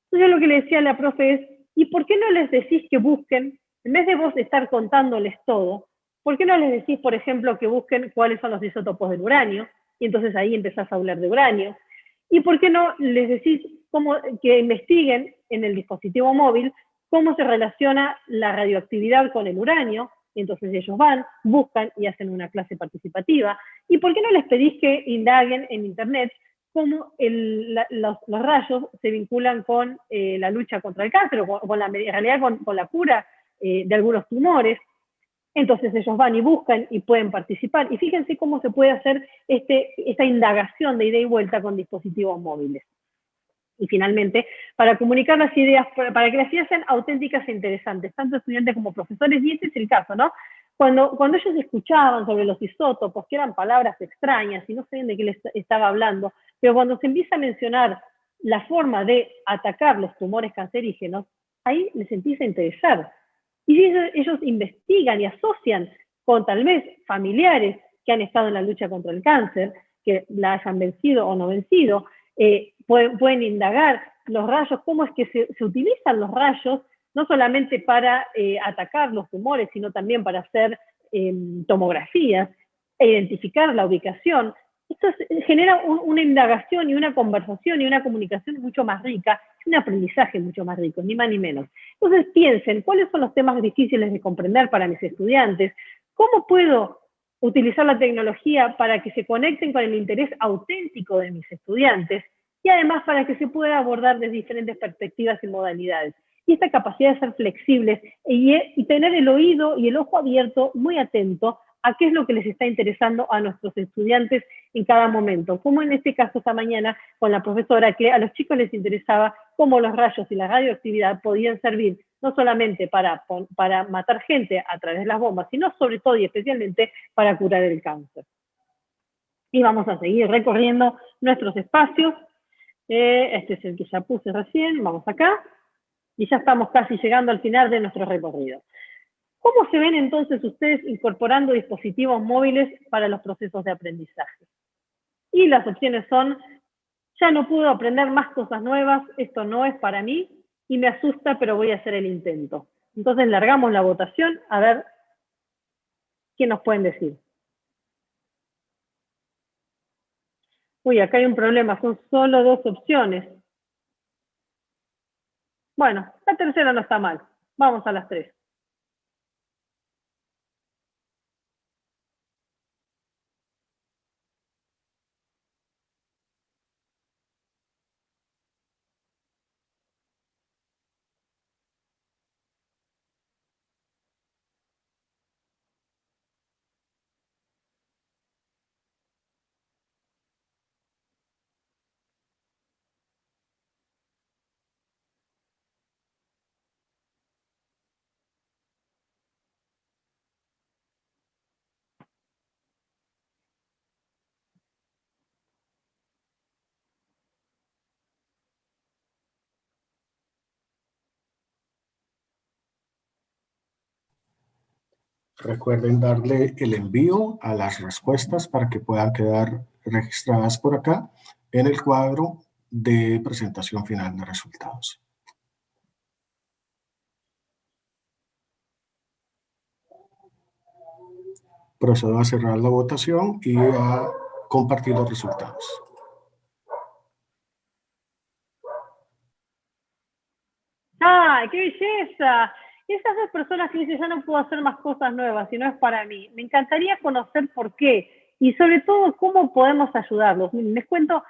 Entonces lo que le decía a la profe es, ¿y por qué no les decís que busquen, en vez de vos estar contándoles todo, por qué no les decís, por ejemplo, que busquen cuáles son los isótopos del uranio? Y entonces ahí empezás a hablar de uranio. ¿Y por qué no les decís que investiguen en el dispositivo móvil cómo se relaciona la radioactividad con el uranio? Y entonces ellos van, buscan y hacen una clase participativa. ¿Y por qué no les pedís que indaguen en internet cómo los rayos se vinculan con la lucha contra el cáncer, o en realidad con la cura de algunos tumores? Entonces ellos van y buscan y pueden participar. Y fíjense cómo se puede hacer esta indagación de ida y vuelta con dispositivos móviles. Y finalmente, para comunicar las ideas, para que las ideas sean auténticas e interesantes, tanto estudiantes como profesores, y este es el caso, ¿no? Cuando ellos escuchaban sobre los isótopos, que eran palabras extrañas y no sabían de qué les estaba hablando, pero cuando se empieza a mencionar la forma de atacar los tumores cancerígenos, ahí les empieza a interesar. Y si ellos investigan y asocian con tal vez familiares que han estado en la lucha contra el cáncer, que la hayan vencido o no vencido, pueden indagar los rayos, cómo es que se utilizan los rayos, no solamente para atacar los tumores, sino también para hacer tomografías e identificar la ubicación. Esto genera una indagación y una conversación y una comunicación mucho más rica, un aprendizaje mucho más rico, ni más ni menos. Entonces piensen, ¿cuáles son los temas difíciles de comprender para mis estudiantes? ¿Cómo puedo utilizar la tecnología para que se conecten con el interés auténtico de mis estudiantes? Y además para que se pueda abordar desde diferentes perspectivas y modalidades. y esta capacidad de ser flexibles y tener el oído y el ojo abierto, muy atento a qué es lo que les está interesando a nuestros estudiantes en cada momento. Como en este caso esta mañana con la profesora, que a los chicos les interesaba cómo los rayos y la radioactividad podían servir no solamente para matar gente a través de las bombas, sino sobre todo y especialmente para curar el cáncer. Y vamos a seguir recorriendo nuestros espacios. Este es el que ya puse recién, vamos acá. Y ya estamos casi llegando al final de nuestro recorrido. ¿Cómo se ven entonces ustedes incorporando dispositivos móviles para los procesos de aprendizaje? Y las opciones son: ya no puedo aprender más cosas nuevas, esto no es para mí, y me asusta, pero voy a hacer el intento. Entonces largamos la votación a ver qué nos pueden decir. Uy, acá hay un problema, son solo 2 opciones. Bueno, la tercera no está mal. Vamos a las 3.
Recuerden darle el envío a las respuestas para que puedan quedar registradas por acá en el cuadro de presentación final de resultados. Procedo a cerrar la votación y a compartir los resultados.
¡Ay, qué belleza! Esas 2 personas que dicen: ya no puedo hacer más cosas nuevas y no es para mí. Me encantaría conocer por qué y sobre todo cómo podemos ayudarlos. Les cuento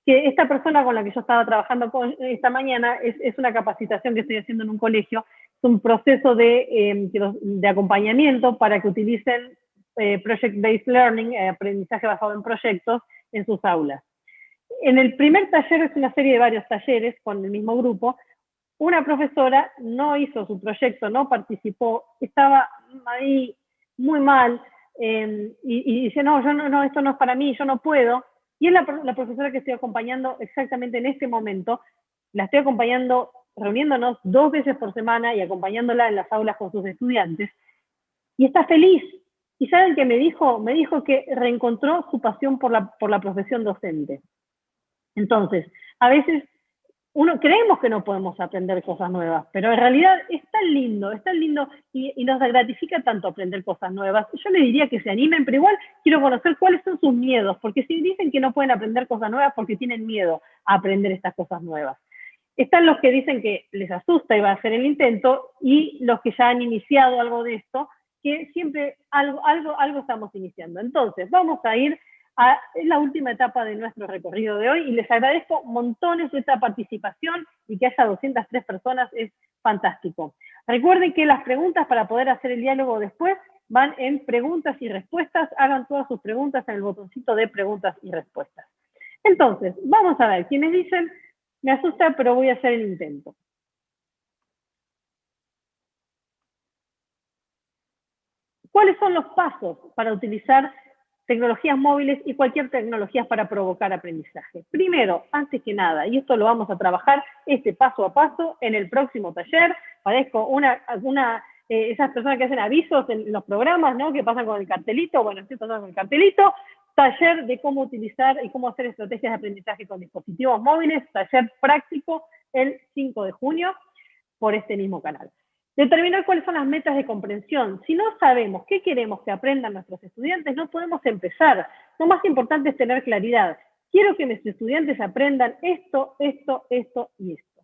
que esta persona con la que yo estaba trabajando esta mañana es una capacitación que estoy haciendo en un colegio. Es un proceso de acompañamiento para que utilicen Project-Based Learning, aprendizaje basado en proyectos, en sus aulas. En el primer taller, es una serie de varios talleres con el mismo grupo, una profesora no hizo su proyecto, no participó, estaba ahí muy mal, y dice: no, esto no es para mí, yo no puedo. Y es la profesora que estoy acompañando exactamente en este momento. La estoy acompañando, reuniéndonos 2 veces por semana y acompañándola en las aulas con sus estudiantes. Y está feliz. ¿Y saben qué me dijo? Me dijo que reencontró su pasión por la profesión docente. Entonces, a veces creemos que no podemos aprender cosas nuevas, pero en realidad es tan lindo y nos gratifica tanto aprender cosas nuevas. Yo le diría que se animen, pero igual quiero conocer cuáles son sus miedos, porque si dicen que no pueden aprender cosas nuevas, porque tienen miedo a aprender estas cosas nuevas. Están los que dicen que les asusta y van a hacer el intento, y los que ya han iniciado algo de esto, que siempre algo estamos iniciando. Entonces, vamos a ir a la última etapa de nuestro recorrido de hoy, y les agradezco montones de esta participación, y que haya 203 personas es fantástico. Recuerden que las preguntas para poder hacer el diálogo después van en preguntas y respuestas. Hagan todas sus preguntas en el botoncito de preguntas y respuestas. Entonces, vamos a ver, quienes dicen: me asusta, pero voy a hacer el intento. ¿Cuáles son los pasos para utilizar tecnologías móviles y cualquier tecnología para provocar aprendizaje? Primero, antes que nada, y esto lo vamos a trabajar paso a paso en el próximo taller. Parezco esas personas que hacen avisos en los programas, ¿no?, que pasan con el cartelito. Bueno, estoy pasando con el cartelito. Taller de cómo utilizar y cómo hacer estrategias de aprendizaje con dispositivos móviles, taller práctico el 5 de junio por este mismo canal. Determinar cuáles son las metas de comprensión. Si no sabemos qué queremos que aprendan nuestros estudiantes, no podemos empezar. Lo más importante es tener claridad. Quiero que mis estudiantes aprendan esto, esto, esto y esto.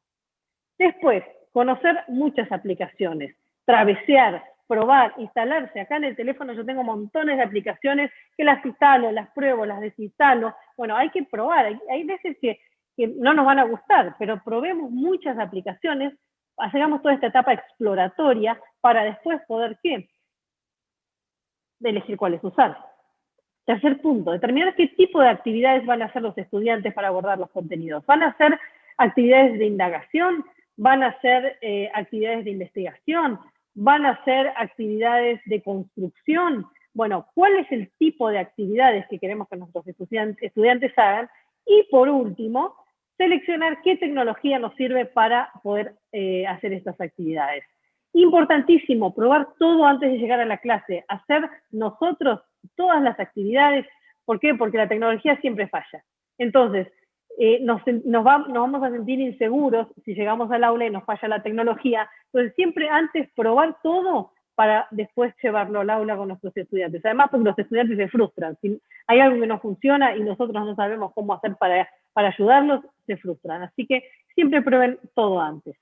Después, conocer muchas aplicaciones, travesear, probar, instalarse. Acá en el teléfono yo tengo montones de aplicaciones que las instalo, las pruebo, las desinstalo. Bueno, hay que probar. Hay veces que no nos van a gustar, pero probemos muchas aplicaciones hagamos toda esta etapa exploratoria para después poder, ¿qué? De elegir cuáles usar. Tercer punto, determinar qué tipo de actividades van a hacer los estudiantes para abordar los contenidos. ¿Van a hacer actividades de indagación? ¿Van a hacer actividades de investigación? ¿Van a hacer actividades de construcción? Bueno, ¿cuál es el tipo de actividades que queremos que nuestros estudiantes hagan? Y por último, seleccionar qué tecnología nos sirve para poder hacer estas actividades. Importantísimo, probar todo antes de llegar a la clase, hacer nosotros todas las actividades. ¿Por qué? Porque la tecnología siempre falla. Entonces, nos vamos a sentir inseguros si llegamos al aula y nos falla la tecnología. Entonces, siempre antes probar todo para después llevarlo al aula con nuestros estudiantes. Además, porque los estudiantes se frustran. Si hay algo que no funciona y nosotros no sabemos cómo hacer para ayudarlos, se frustran. Así que siempre prueben todo antes.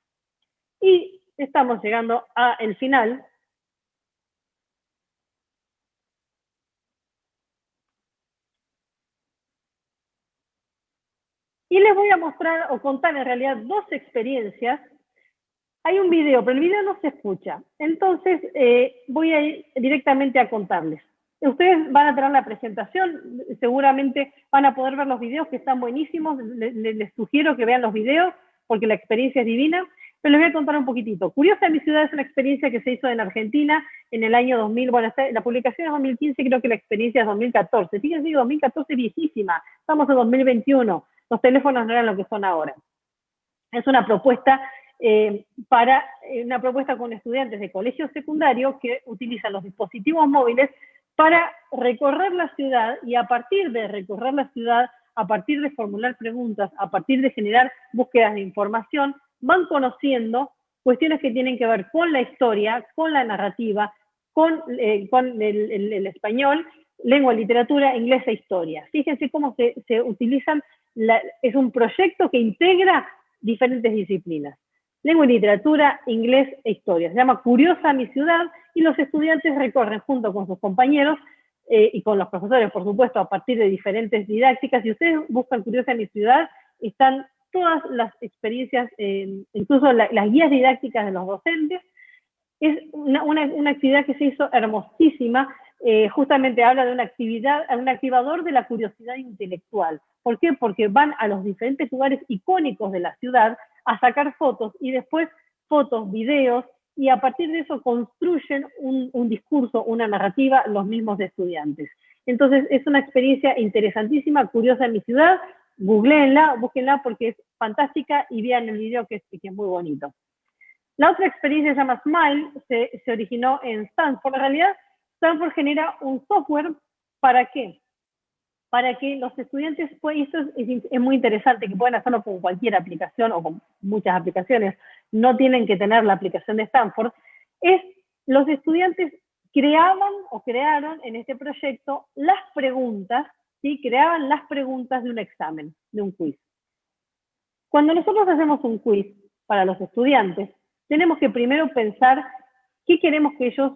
Y estamos llegando al final. Y les voy a mostrar o contar en realidad dos experiencias. Hay un video, pero el video no se escucha. Entonces voy a ir directamente a contarles. Ustedes van a tener la presentación, seguramente van a poder ver los videos que están buenísimos. Les sugiero que vean los videos porque la experiencia es divina. Pero les voy a contar un poquitito. Curiosa mi ciudad es una experiencia que se hizo en Argentina en el año 2000. Bueno, la publicación es 2015, creo que la experiencia es 2014. Fíjense, 2014 es viejísima. Estamos en 2021. Los teléfonos no eran lo que son ahora. Es una propuesta una propuesta con estudiantes de colegio secundario que utilizan los dispositivos móviles para recorrer la ciudad, y a partir de recorrer la ciudad, a partir de formular preguntas, a partir de generar búsquedas de información, van conociendo cuestiones que tienen que ver con la historia, con la narrativa, con el español, lengua, literatura, inglés e historia. Fíjense cómo se utilizan, es un proyecto que integra diferentes disciplinas. Lengua y literatura, inglés e historia. Se llama Curiosa mi ciudad, y los estudiantes recorren junto con sus compañeros y con los profesores, por supuesto, a partir de diferentes didácticas. Si ustedes buscan Curiosa mi ciudad, están todas las experiencias, incluso las guías didácticas de los docentes. Es una actividad que se hizo hermosísima. Justamente habla de una actividad, un activador de la curiosidad intelectual. ¿Por qué? Porque van a los diferentes lugares icónicos de la ciudad a sacar fotos, y después fotos, videos, y a partir de eso construyen un discurso, una narrativa, los mismos estudiantes. Entonces es una experiencia interesantísima, Curiosa en mi ciudad. Googleenla, búsquenla porque es fantástica, y vean el video que es muy bonito. La otra experiencia se llama Smile, se originó en Stanford. En realidad, Stanford genera un software, ¿para qué? Para que los estudiantes, pues, esto es muy interesante, que pueden hacerlo con cualquier aplicación o con muchas aplicaciones, no tienen que tener la aplicación de Stanford, los estudiantes crearon en este proyecto las preguntas, ¿sí? Creaban las preguntas de un examen, de un quiz. Cuando nosotros hacemos un quiz para los estudiantes, tenemos que primero pensar qué queremos que ellos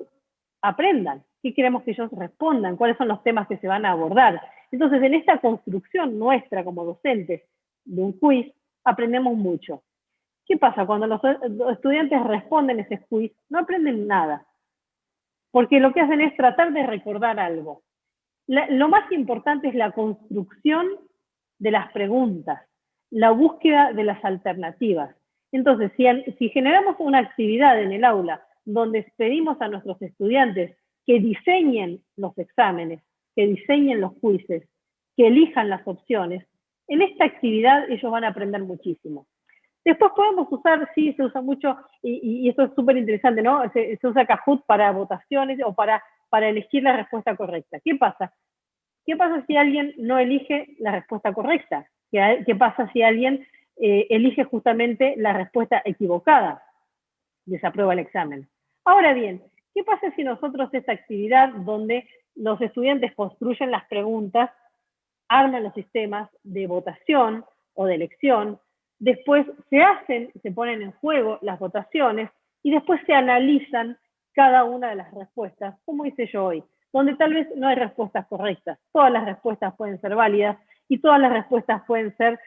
aprendan, qué queremos que ellos respondan, cuáles son los temas que se van a abordar. Entonces, en esta construcción nuestra como docentes de un quiz, aprendemos mucho. ¿Qué pasa? Cuando los estudiantes responden ese quiz, no aprenden nada, porque lo que hacen es tratar de recordar algo. Lo más importante es la construcción de las preguntas, la búsqueda de las alternativas. Entonces, si generamos una actividad en el aula donde pedimos a nuestros estudiantes que diseñen los exámenes, que diseñen los quizzes, que elijan las opciones, en esta actividad ellos van a aprender muchísimo. Después podemos usar, sí, se usa mucho, y esto es súper interesante, ¿no? Se usa Kahoot para votaciones o para elegir la respuesta correcta. ¿Qué pasa? ¿Qué pasa si alguien no elige la respuesta correcta? ¿Qué pasa si alguien elige justamente la respuesta equivocada? Desaprueba el examen. Ahora bien, ¿qué pasa si nosotros esta actividad donde los estudiantes construyen las preguntas, arman los sistemas de votación o de elección, después se ponen en juego las votaciones y después se analizan cada una de las respuestas, como hice yo hoy, donde tal vez no hay respuestas correctas, todas las respuestas pueden ser válidas y todas las respuestas pueden ser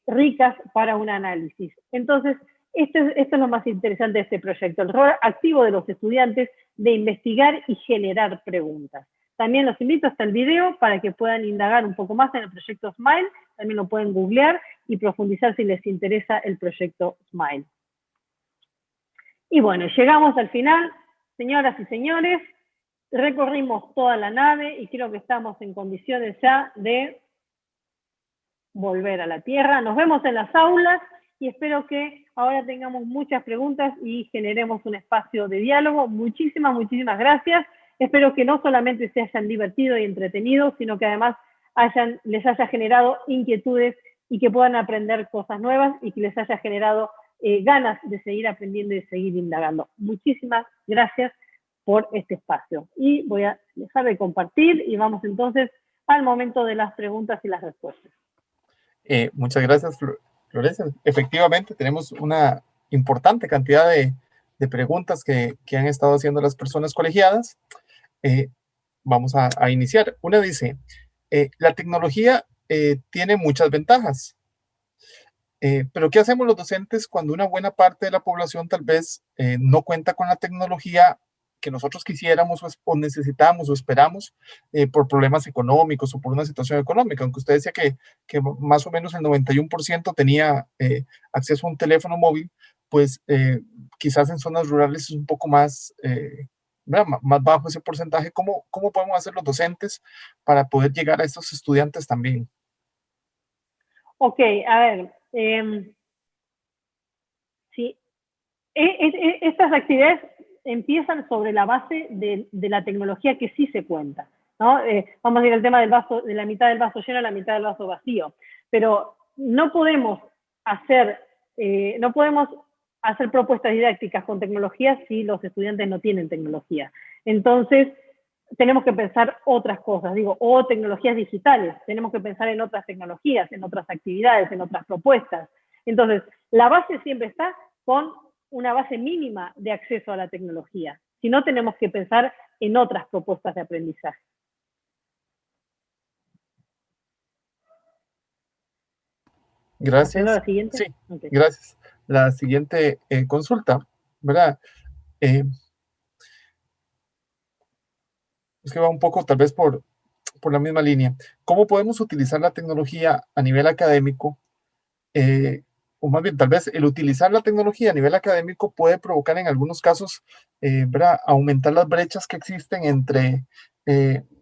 ricas para un análisis. Entonces, Esto es lo más interesante de este proyecto, el rol activo de los estudiantes de investigar y generar preguntas. También los invito hasta el video para que puedan indagar un poco más en el proyecto SMILE, también lo pueden googlear y profundizar si les interesa el proyecto SMILE. Y bueno, llegamos al final, señoras y señores, recorrimos toda la nave y creo que estamos en condiciones ya de volver a la Tierra. Nos vemos en las aulas y espero que ahora tengamos muchas preguntas y generemos un espacio de diálogo. Muchísimas, muchísimas gracias. Espero que no solamente se hayan divertido y entretenido, sino que además les haya generado inquietudes y que puedan aprender cosas nuevas y que les haya generado ganas de seguir aprendiendo y de seguir indagando. Muchísimas gracias por este espacio. Y voy a dejar de compartir y vamos entonces al momento de las preguntas y las respuestas.
Muchas gracias, Florencia. Efectivamente, tenemos una importante cantidad de preguntas que han estado haciendo las personas colegiadas. Vamos a iniciar. Una dice, la tecnología tiene muchas ventajas, pero ¿qué hacemos los docentes cuando una buena parte de la población tal vez no cuenta con la tecnología que nosotros quisiéramos o necesitamos o esperamos por problemas económicos o por una situación económica? Aunque usted decía que más o menos el 91% tenía acceso a un teléfono móvil, pues quizás en zonas rurales es un poco más, más bajo ese porcentaje. ¿Cómo podemos hacer los docentes para poder llegar a estos estudiantes también?
Ok, a ver, sí, estas actividades empiezan sobre la base de la tecnología que sí se cuenta, ¿no? Vamos a ir al tema del vaso, de la mitad del vaso lleno a la mitad del vaso vacío, pero no podemos hacer propuestas didácticas con tecnología si los estudiantes no tienen tecnología. Entonces, tenemos que pensar otras cosas, o tecnologías digitales, tenemos que pensar en otras tecnologías, en otras actividades, en otras propuestas. Entonces, la base siempre está con una base mínima de acceso a la tecnología. Si no, tenemos que pensar en otras propuestas de aprendizaje.
Gracias.
¿La siguiente?
Sí, okay. Gracias. La siguiente consulta, ¿verdad? Es que va un poco tal vez por la misma línea. ¿Cómo podemos utilizar la tecnología a nivel académico? O más bien, tal vez el utilizar la tecnología a nivel académico puede provocar en algunos casos, ¿verdad?, aumentar las brechas que existen entre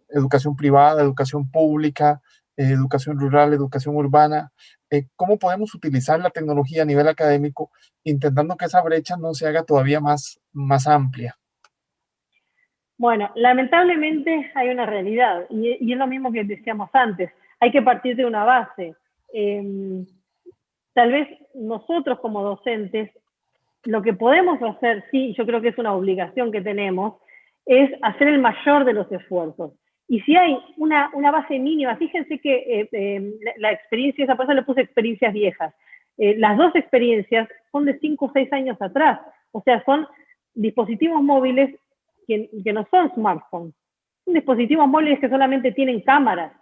educación privada, educación pública, educación rural, educación urbana. ¿Cómo podemos utilizar la tecnología a nivel académico intentando que esa brecha no se haga todavía más amplia?
Bueno, lamentablemente hay una realidad y es lo mismo que decíamos antes. Hay que partir de una base. Tal vez nosotros como docentes, lo que podemos hacer, sí, yo creo que es una obligación que tenemos, es hacer el mayor de los esfuerzos. Y si hay una base mínima, fíjense que la experiencia, esa persona le puse experiencias viejas. Las dos experiencias son de 5 o 6 años atrás. O sea, son dispositivos móviles que no son smartphones. Son dispositivos móviles que solamente tienen cámaras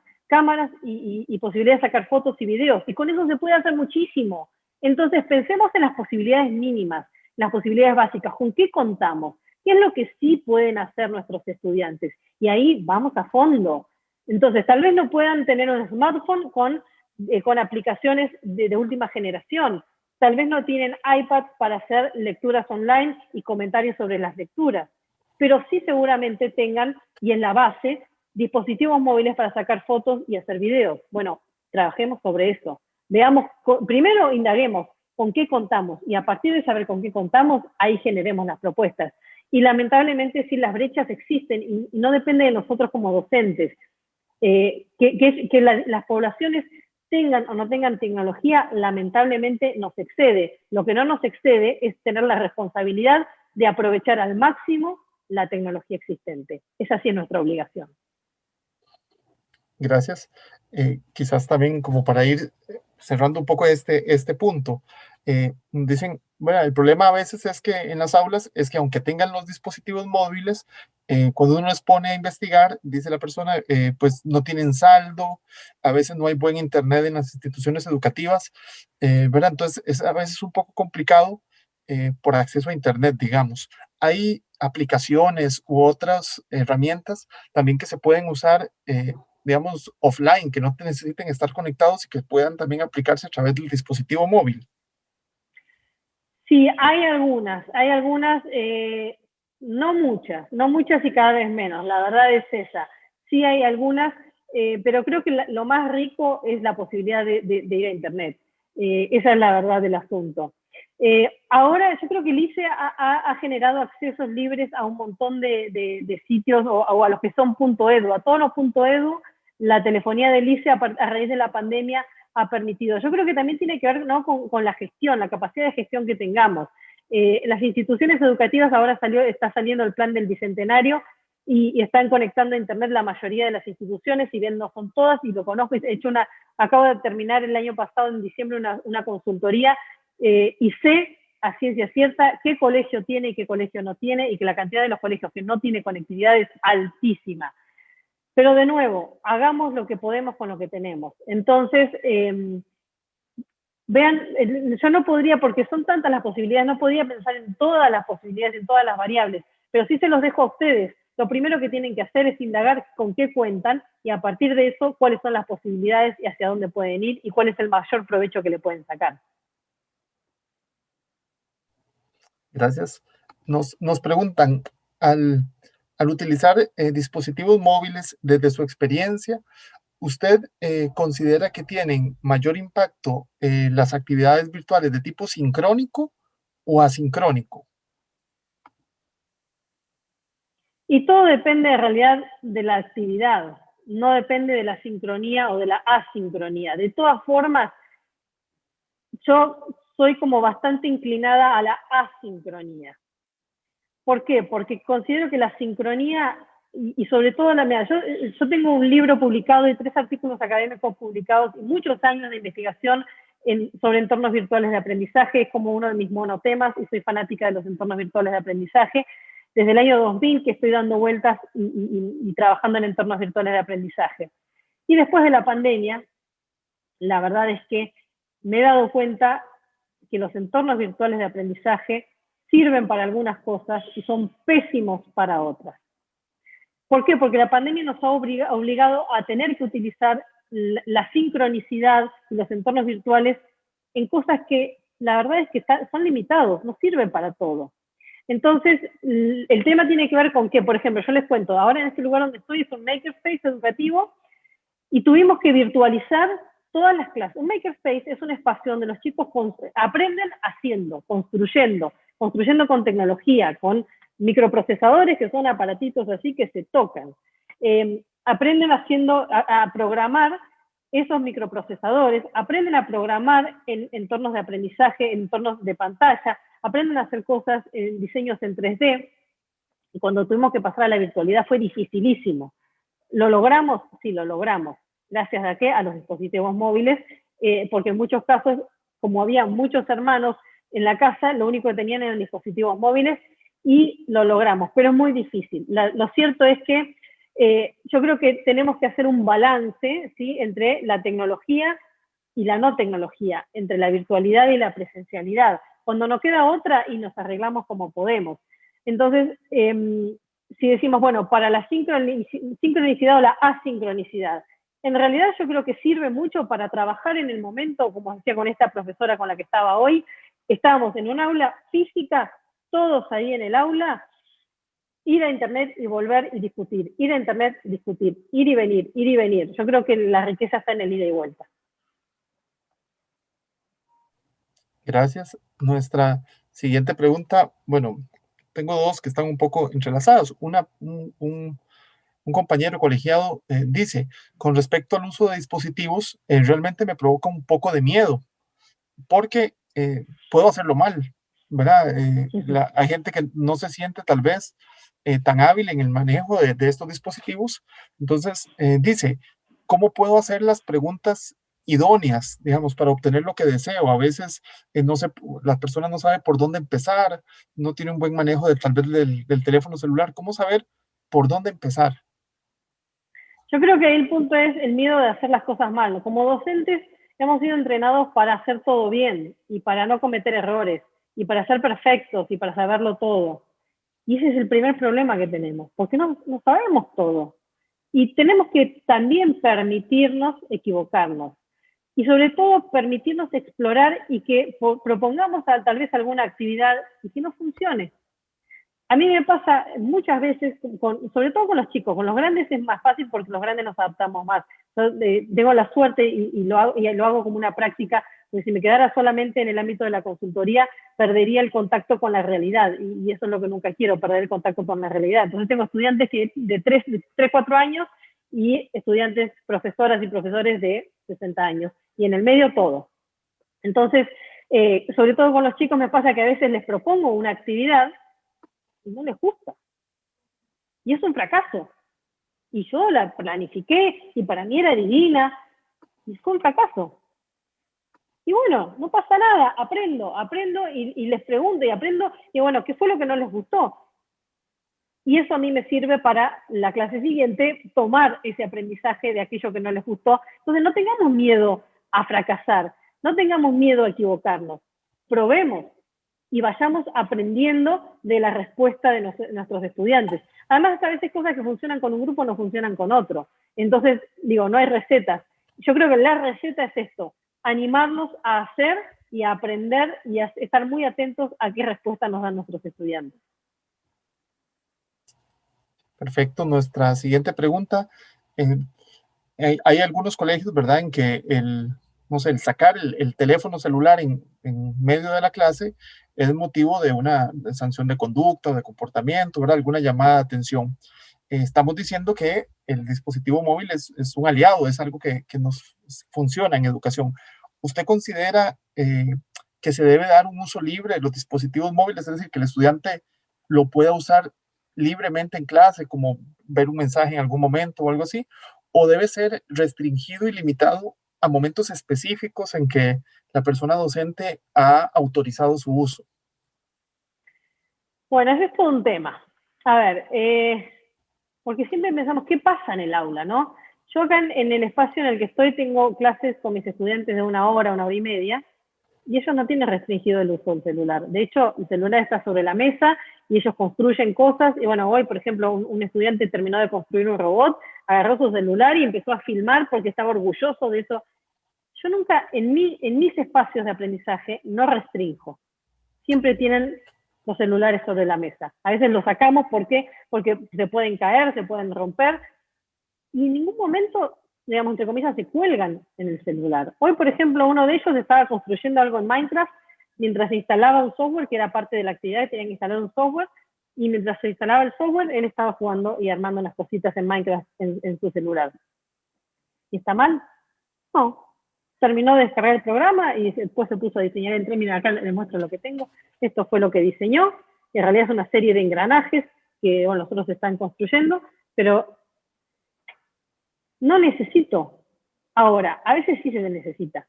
y posibilidad de sacar fotos y videos. Y con eso se puede hacer muchísimo. Entonces, pensemos en las posibilidades mínimas, las posibilidades básicas. ¿Con qué contamos? ¿Qué es lo que sí pueden hacer nuestros estudiantes? Y ahí vamos a fondo. Entonces, tal vez no puedan tener un smartphone con aplicaciones de última generación. Tal vez no tienen iPad para hacer lecturas online y comentarios sobre las lecturas. Pero sí seguramente tengan, y en la base, dispositivos móviles para sacar fotos y hacer videos. Bueno, trabajemos sobre eso. Veamos, primero indaguemos con qué contamos y a partir de saber con qué contamos, ahí generemos las propuestas. Y lamentablemente sí, las brechas existen y no depende de nosotros como docentes. Las poblaciones tengan o no tengan tecnología, lamentablemente nos excede. Lo que no nos excede es tener la responsabilidad de aprovechar al máximo la tecnología existente. Esa sí es nuestra obligación.
Gracias. Quizás también como para ir cerrando un poco este punto, dicen, bueno, el problema a veces es que en las aulas es que aunque tengan los dispositivos móviles, cuando uno les pone a investigar, dice la persona, pues no tienen saldo, a veces no hay buen internet en las instituciones educativas, ¿verdad? Entonces es a veces un poco complicado por acceso a Internet, digamos. Hay aplicaciones u otras herramientas también que se pueden usar, digamos, offline, que no necesiten estar conectados y que puedan también aplicarse a través del dispositivo móvil.
Sí, hay algunas, no muchas y cada vez menos, la verdad es esa. Sí hay algunas, pero creo que lo más rico es la posibilidad de ir a Internet. Esa es la verdad del asunto. Ahora yo creo que el ICE ha generado accesos libres a un montón de sitios o a los que son .edu, a todos los .edu, la telefonía del ICE a raíz de la pandemia ha permitido. Yo creo que también tiene que ver, ¿no?, con la gestión, la capacidad de gestión que tengamos. Las instituciones educativas, ahora está saliendo el plan del Bicentenario y están conectando a Internet la mayoría de las instituciones, si bien no son todas, y lo conozco, acabo de terminar el año pasado, en diciembre, una consultoría, y sé a ciencia cierta qué colegio tiene y qué colegio no tiene, y que la cantidad de los colegios que no tiene conectividad es altísima. Pero de nuevo, hagamos lo que podemos con lo que tenemos. Entonces, vean, yo no podría, porque son tantas las posibilidades, no podría pensar en todas las posibilidades, en todas las variables, pero sí se los dejo a ustedes. Lo primero que tienen que hacer es indagar con qué cuentan y a partir de eso, cuáles son las posibilidades y hacia dónde pueden ir y cuál es el mayor provecho que le pueden sacar.
Gracias. Nos preguntan, al utilizar dispositivos móviles desde su experiencia, ¿usted considera que tienen mayor impacto las actividades virtuales de tipo sincrónico o asincrónico?
Y todo depende en realidad de la actividad, no depende de la sincronía o de la asincronía. De todas formas, yo soy como bastante inclinada a la asincronía. ¿Por qué? Porque considero que la sincronía, y sobre todo yo tengo un libro publicado y 3 artículos académicos publicados y muchos años de investigación sobre entornos virtuales de aprendizaje, es como uno de mis monotemas y soy fanática de los entornos virtuales de aprendizaje. Desde el año 2000 que estoy dando vueltas y trabajando en entornos virtuales de aprendizaje. Y después de la pandemia, la verdad es que me he dado cuenta que los entornos virtuales de aprendizaje sirven para algunas cosas y son pésimos para otras. ¿Por qué? Porque la pandemia nos ha obligado a tener que utilizar la sincronicidad y los entornos virtuales en cosas que la verdad es que son limitados, no sirven para todo. Entonces, el tema tiene que ver con que, por ejemplo, yo les cuento, ahora en este lugar donde estoy es un makerspace educativo y tuvimos que virtualizar todas las clases. Un makerspace es un espacio donde los chicos aprenden haciendo, construyendo con tecnología, con microprocesadores que son aparatitos así que se tocan. Aprenden a programar esos microprocesadores, aprenden a programar en entornos de aprendizaje, en entornos de pantalla, aprenden a hacer cosas en diseños en 3D. Y cuando tuvimos que pasar a la virtualidad fue dificilísimo. ¿Lo logramos? Sí, lo logramos. ¿Gracias a qué? A los dispositivos móviles, porque en muchos casos, como había muchos hermanos en la casa, lo único que tenían eran dispositivos móviles y lo logramos, pero es muy difícil. Lo cierto es que yo creo que tenemos que hacer un balance, ¿sí?, entre la tecnología y la no tecnología, entre la virtualidad y la presencialidad. Cuando nos queda otra y nos arreglamos como podemos. Entonces, si decimos, bueno, para la sincronicidad o la asincronicidad, en realidad yo creo que sirve mucho para trabajar en el momento, como decía con esta profesora con la que estaba hoy, estábamos en un aula física, todos ahí en el aula, ir a Internet y volver y discutir, ir a Internet y discutir, ir y venir, ir y venir. Yo creo que la riqueza está en el ida y vuelta.
Gracias. Nuestra siguiente pregunta, bueno, tengo dos que están un poco entrelazadas. Un compañero colegiado dice, con respecto al uso de dispositivos, realmente me provoca un poco de miedo, porque puedo hacerlo mal, ¿verdad? Hay gente que no se siente tal vez tan hábil en el manejo de estos dispositivos. Entonces, dice, ¿cómo puedo hacer las preguntas idóneas, digamos, para obtener lo que deseo? A veces no sé, la persona no sabe por dónde empezar, no tiene un buen manejo tal vez del teléfono celular. ¿Cómo saber por dónde empezar?
Yo creo que ahí el punto es el miedo de hacer las cosas mal. Como docentes hemos sido entrenados para hacer todo bien y para no cometer errores. y para ser perfectos y para saberlo todo. Y ese es el primer problema que tenemos, porque no sabemos todo. Y tenemos que también permitirnos equivocarnos. Y sobre todo permitirnos explorar y que propongamos tal vez alguna actividad y que no funcione. A mí me pasa muchas veces, sobre todo con los chicos, con los grandes es más fácil porque los grandes nos adaptamos más. Tengo la suerte y lo hago como una práctica, porque si me quedara solamente en el ámbito de la consultoría, perdería el contacto con la realidad, y eso es lo que nunca quiero, perder el contacto con la realidad. Entonces tengo estudiantes de 3, 4 años y estudiantes, profesoras y profesores de 60 años, y en el medio todo. Entonces, sobre todo con los chicos me pasa que a veces les propongo una actividad y no les gusta. Y es un fracaso. Y yo la planifiqué y para mí era divina y fue un fracaso. Y bueno, no pasa nada, aprendo y les pregunto y aprendo, y bueno, ¿qué fue lo que no les gustó? Y eso a mí me sirve para la clase siguiente, tomar ese aprendizaje de aquello que no les gustó. Entonces no tengamos miedo a fracasar, no tengamos miedo a equivocarnos, probemos y vayamos aprendiendo de la respuesta de nuestros estudiantes. Además, a veces cosas que funcionan con un grupo no funcionan con otro. Entonces, digo, no hay recetas. Yo creo que la receta es esto, animarnos a hacer y a aprender y a estar muy atentos a qué respuesta nos dan nuestros estudiantes.
Perfecto. Nuestra siguiente pregunta. Hay algunos colegios, ¿verdad?, en que no sé, el sacar el teléfono celular en medio de la clase es motivo de una sanción de conducta o de comportamiento, ¿verdad?, alguna llamada de atención. Estamos diciendo que el dispositivo móvil es un aliado, es algo que nos funciona en educación. ¿Usted considera que se debe dar un uso libre de los dispositivos móviles, es decir, que el estudiante lo pueda usar libremente en clase, como ver un mensaje en algún momento o algo así, o debe ser restringido y limitado a momentos específicos en que la persona docente ha autorizado su uso?
Bueno, ese es todo un tema. A ver, porque siempre pensamos, ¿qué pasa en el aula, no? Yo acá en el espacio en el que estoy tengo clases con mis estudiantes de 1 hora, 1 hora y media, y ellos no tienen restringido el uso del celular. De hecho, el celular está sobre la mesa y ellos construyen cosas. Y bueno, hoy, por ejemplo, un estudiante terminó de construir un robot, agarró su celular y empezó a filmar porque estaba orgulloso de eso. Yo nunca, en mis espacios de aprendizaje, no restringo. Siempre tienen los celulares sobre la mesa. A veces los sacamos, ¿por qué? Porque se pueden caer, se pueden romper, y en ningún momento, digamos, entre comillas, se cuelgan en el celular. Hoy, por ejemplo, uno de ellos estaba construyendo algo en Minecraft mientras se instalaba un software, que era parte de la actividad, tenían que instalar un software, y mientras se instalaba el software, él estaba jugando y armando unas cositas en Minecraft en su celular. ¿Y está mal? No. Terminó de descargar el programa y después se puso a diseñar el tren. Mira, acá les muestro lo que tengo. Esto fue lo que diseñó. En realidad es una serie de engranajes que, bueno, nosotros están construyendo, pero no necesito. Ahora, a veces sí se necesita.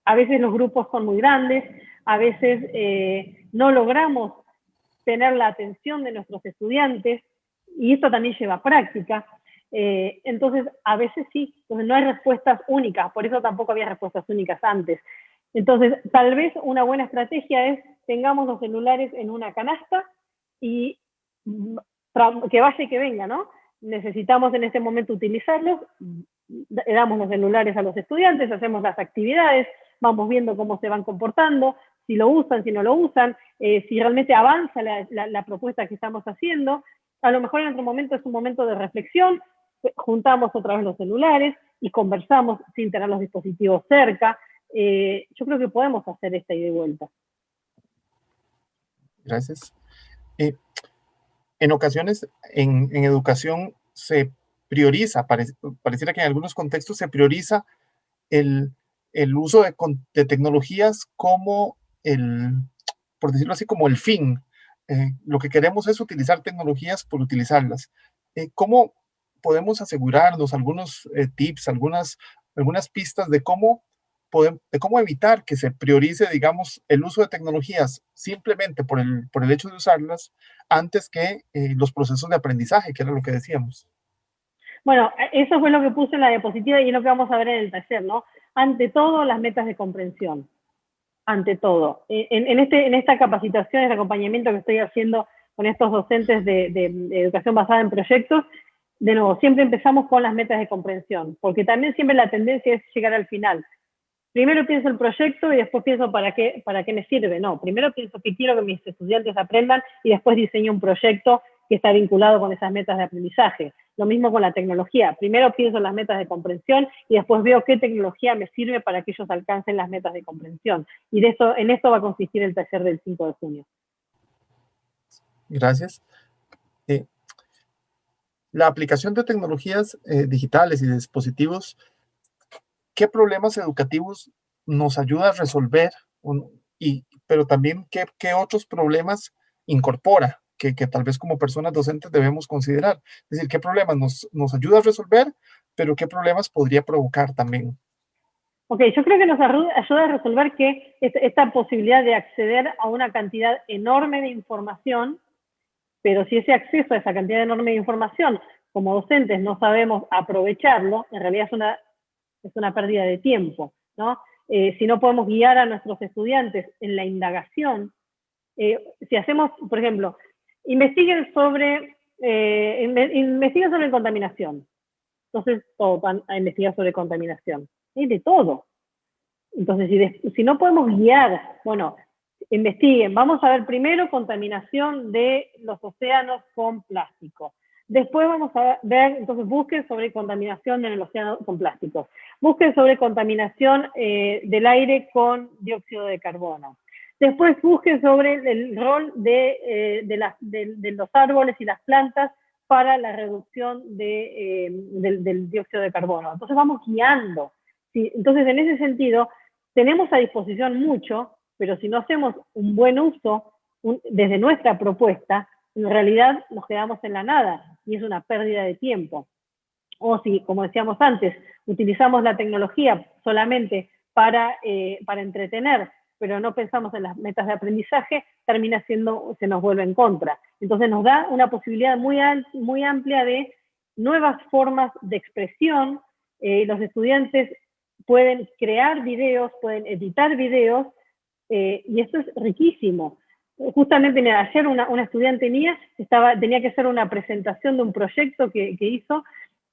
A veces los grupos son muy grandes, a veces no logramos tener la atención de nuestros estudiantes, y esto también lleva práctica. Entonces, a veces sí, entonces no hay respuestas únicas, por eso tampoco había respuestas únicas antes. Entonces, tal vez una buena estrategia es, tengamos los celulares en una canasta y que vaya y que venga, ¿no? Necesitamos en este momento utilizarlos, damos los celulares a los estudiantes, hacemos las actividades, vamos viendo cómo se van comportando, si lo usan, si no lo usan, si realmente avanza la propuesta que estamos haciendo. A lo mejor en otro momento es un momento de reflexión, juntamos otra vez los celulares y conversamos sin tener los dispositivos cerca. Yo creo que podemos hacer esta ida y vuelta.
Gracias. En ocasiones, en educación se prioriza, pareciera que en algunos contextos se prioriza el uso de tecnologías como por decirlo así, como el fin. Lo que queremos es utilizar tecnologías por utilizarlas. ¿Cómo podemos asegurarnos algunos tips, algunas pistas de cómo evitar que se priorice, digamos, el uso de tecnologías simplemente por el hecho de usarlas antes que los procesos de aprendizaje, que era lo que decíamos?
Bueno, eso fue lo que puse en la diapositiva y es lo que vamos a ver en el taller, ¿no? Ante todo, las metas de comprensión. ante todo. En esta capacitación, este acompañamiento que estoy haciendo con estos docentes de educación basada en proyectos, de nuevo, siempre empezamos con las metas de comprensión, porque también siempre la tendencia es llegar al final. Primero pienso el proyecto y después pienso para qué me sirve. No, primero pienso qué quiero que mis estudiantes aprendan y después diseño un proyecto que está vinculado con esas metas de aprendizaje. Lo mismo con la tecnología. Primero pienso en las metas de comprensión y después veo qué tecnología me sirve para que ellos alcancen las metas de comprensión. Y en esto va a consistir el taller del 5 de junio.
Gracias. La aplicación de tecnologías digitales y de dispositivos, ¿qué problemas educativos nos ayuda a resolver? Pero también, ¿qué otros problemas incorpora que tal vez como personas docentes debemos considerar? Es decir, ¿qué problemas nos ayuda a resolver, pero qué problemas podría provocar también?
Ok, yo creo que nos ayuda a resolver que esta posibilidad de acceder a una cantidad enorme de información, pero si ese acceso a esa cantidad enorme de información, como docentes no sabemos aprovecharlo, en realidad es una pérdida de tiempo, ¿no? Si no podemos guiar a nuestros estudiantes en la indagación, si hacemos, por ejemplo, investiguen sobre contaminación. Entonces, todos van a investigar sobre contaminación. Es de todo. Entonces, si no podemos guiar, bueno, investiguen. Vamos a ver primero contaminación de los océanos con plástico. Después vamos a ver, entonces busquen sobre contaminación en el océano con plásticos. Busquen sobre contaminación del aire con dióxido de carbono. Después busquen sobre el rol de los árboles y las plantas para la reducción del dióxido de carbono. Entonces vamos guiando. ¿Sí? Entonces, en ese sentido, tenemos a disposición mucho, pero si no hacemos un buen uso desde nuestra propuesta, en realidad nos quedamos en la nada y es una pérdida de tiempo. O si, como decíamos antes, utilizamos la tecnología solamente para entretener, pero no pensamos en las metas de aprendizaje, termina siendo, se nos vuelve en contra. Entonces nos da una posibilidad muy amplia de nuevas formas de expresión. Los estudiantes pueden crear videos, pueden editar videos, y esto es riquísimo. Justamente ayer una estudiante mía tenía que hacer una presentación de un proyecto que hizo,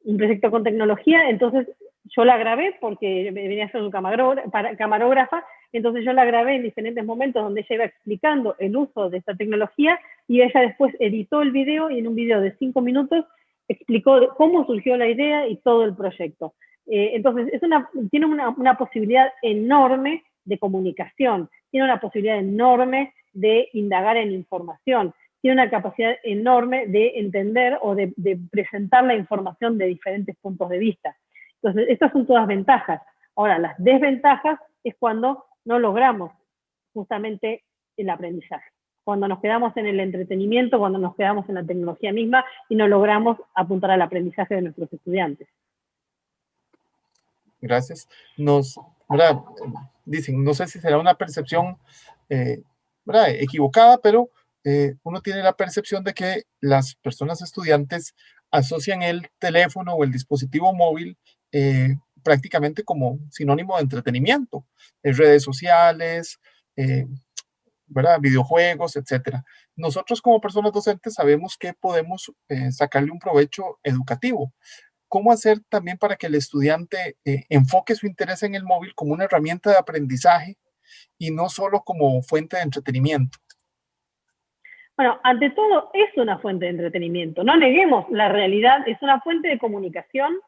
un proyecto con tecnología, entonces yo la grabé porque venía a ser su camarógrafa, entonces yo la grabé en diferentes momentos donde ella iba explicando el uso de esta tecnología y ella después editó el video y en un video de 5 minutos explicó cómo surgió la idea y todo el proyecto. Entonces tiene una posibilidad enorme de comunicación, tiene una posibilidad enorme de indagar en información, tiene una capacidad enorme de entender o de presentar la información de diferentes puntos de vista. Entonces, estas son todas ventajas. Ahora, las desventajas es cuando no logramos justamente el aprendizaje, cuando nos quedamos en el entretenimiento, cuando nos quedamos en la tecnología misma y no logramos apuntar al aprendizaje de nuestros estudiantes.
Gracias. Dicen, no sé si será una percepción equivocada, pero uno tiene la percepción de que las personas estudiantes asocian el teléfono o el dispositivo móvil prácticamente como sinónimo de entretenimiento, redes sociales, videojuegos, etcétera. Nosotros como personas docentes sabemos que podemos sacarle un provecho educativo. ¿Cómo hacer también para que el estudiante enfoque su interés en el móvil como una herramienta de aprendizaje y no solo como fuente de entretenimiento?
Bueno, ante todo es una fuente de entretenimiento, no neguemos la realidad, es una fuente de comunicación,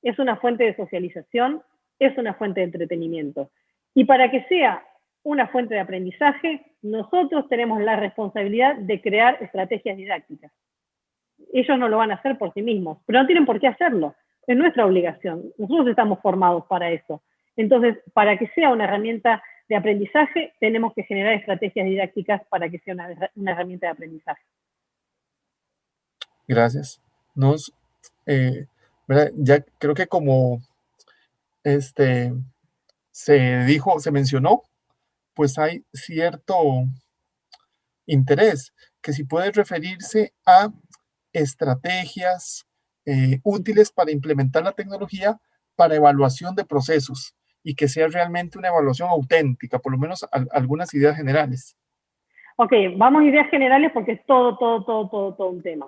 es una fuente de socialización, es una fuente de entretenimiento. Y para que sea una fuente de aprendizaje, nosotros tenemos la responsabilidad de crear estrategias didácticas. Ellos no lo van a hacer por sí mismos, pero no tienen por qué hacerlo. Es nuestra obligación. Nosotros estamos formados para eso. Entonces, para que sea una herramienta de aprendizaje, tenemos que generar estrategias didácticas para que sea una herramienta de aprendizaje.
Gracias. Ya creo que como se mencionó, pues hay cierto interés que si puede referirse a estrategias útiles para implementar la tecnología para evaluación de procesos. y que sea realmente una evaluación auténtica, por lo menos algunas ideas generales.
Ok, vamos a ideas generales porque es todo un tema.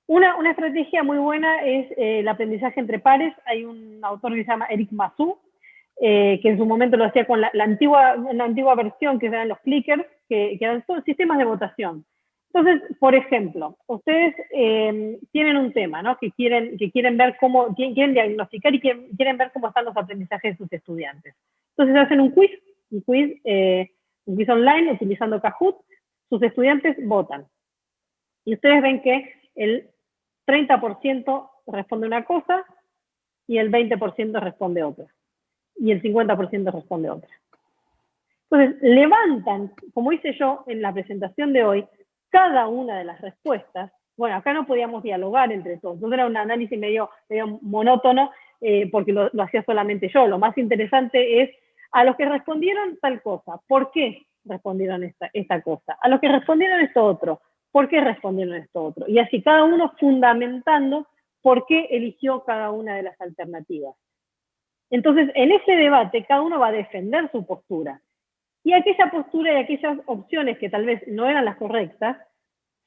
Una estrategia muy buena es el aprendizaje entre pares. Hay un autor que se llama Eric Massou, que en su momento lo hacía con la antigua versión, que eran los clickers, que eran todos sistemas de votación. Entonces, por ejemplo, ustedes tienen un tema, ¿no? que quieren ver cómo, quieren diagnosticar y quieren ver cómo están los aprendizajes de sus estudiantes. Entonces hacen un quiz online utilizando Kahoot, sus estudiantes votan. Y ustedes ven que el 30% responde una cosa y el 20% responde otra. Y el 50% responde otra. Entonces, levantan, como hice yo en la presentación de hoy, cada una de las respuestas. Bueno, acá no podíamos dialogar entre todos. Entonces era un análisis medio monótono porque lo hacía solamente yo. Lo más interesante es a los que respondieron tal cosa. ¿Por qué respondieron esta cosa? A los que respondieron esto otro. ¿Por qué respondieron esto otro? Y así cada uno fundamentando por qué eligió cada una de las alternativas. Entonces, en ese debate, cada uno va a defender su postura. Y aquella postura y aquellas opciones que tal vez no eran las correctas,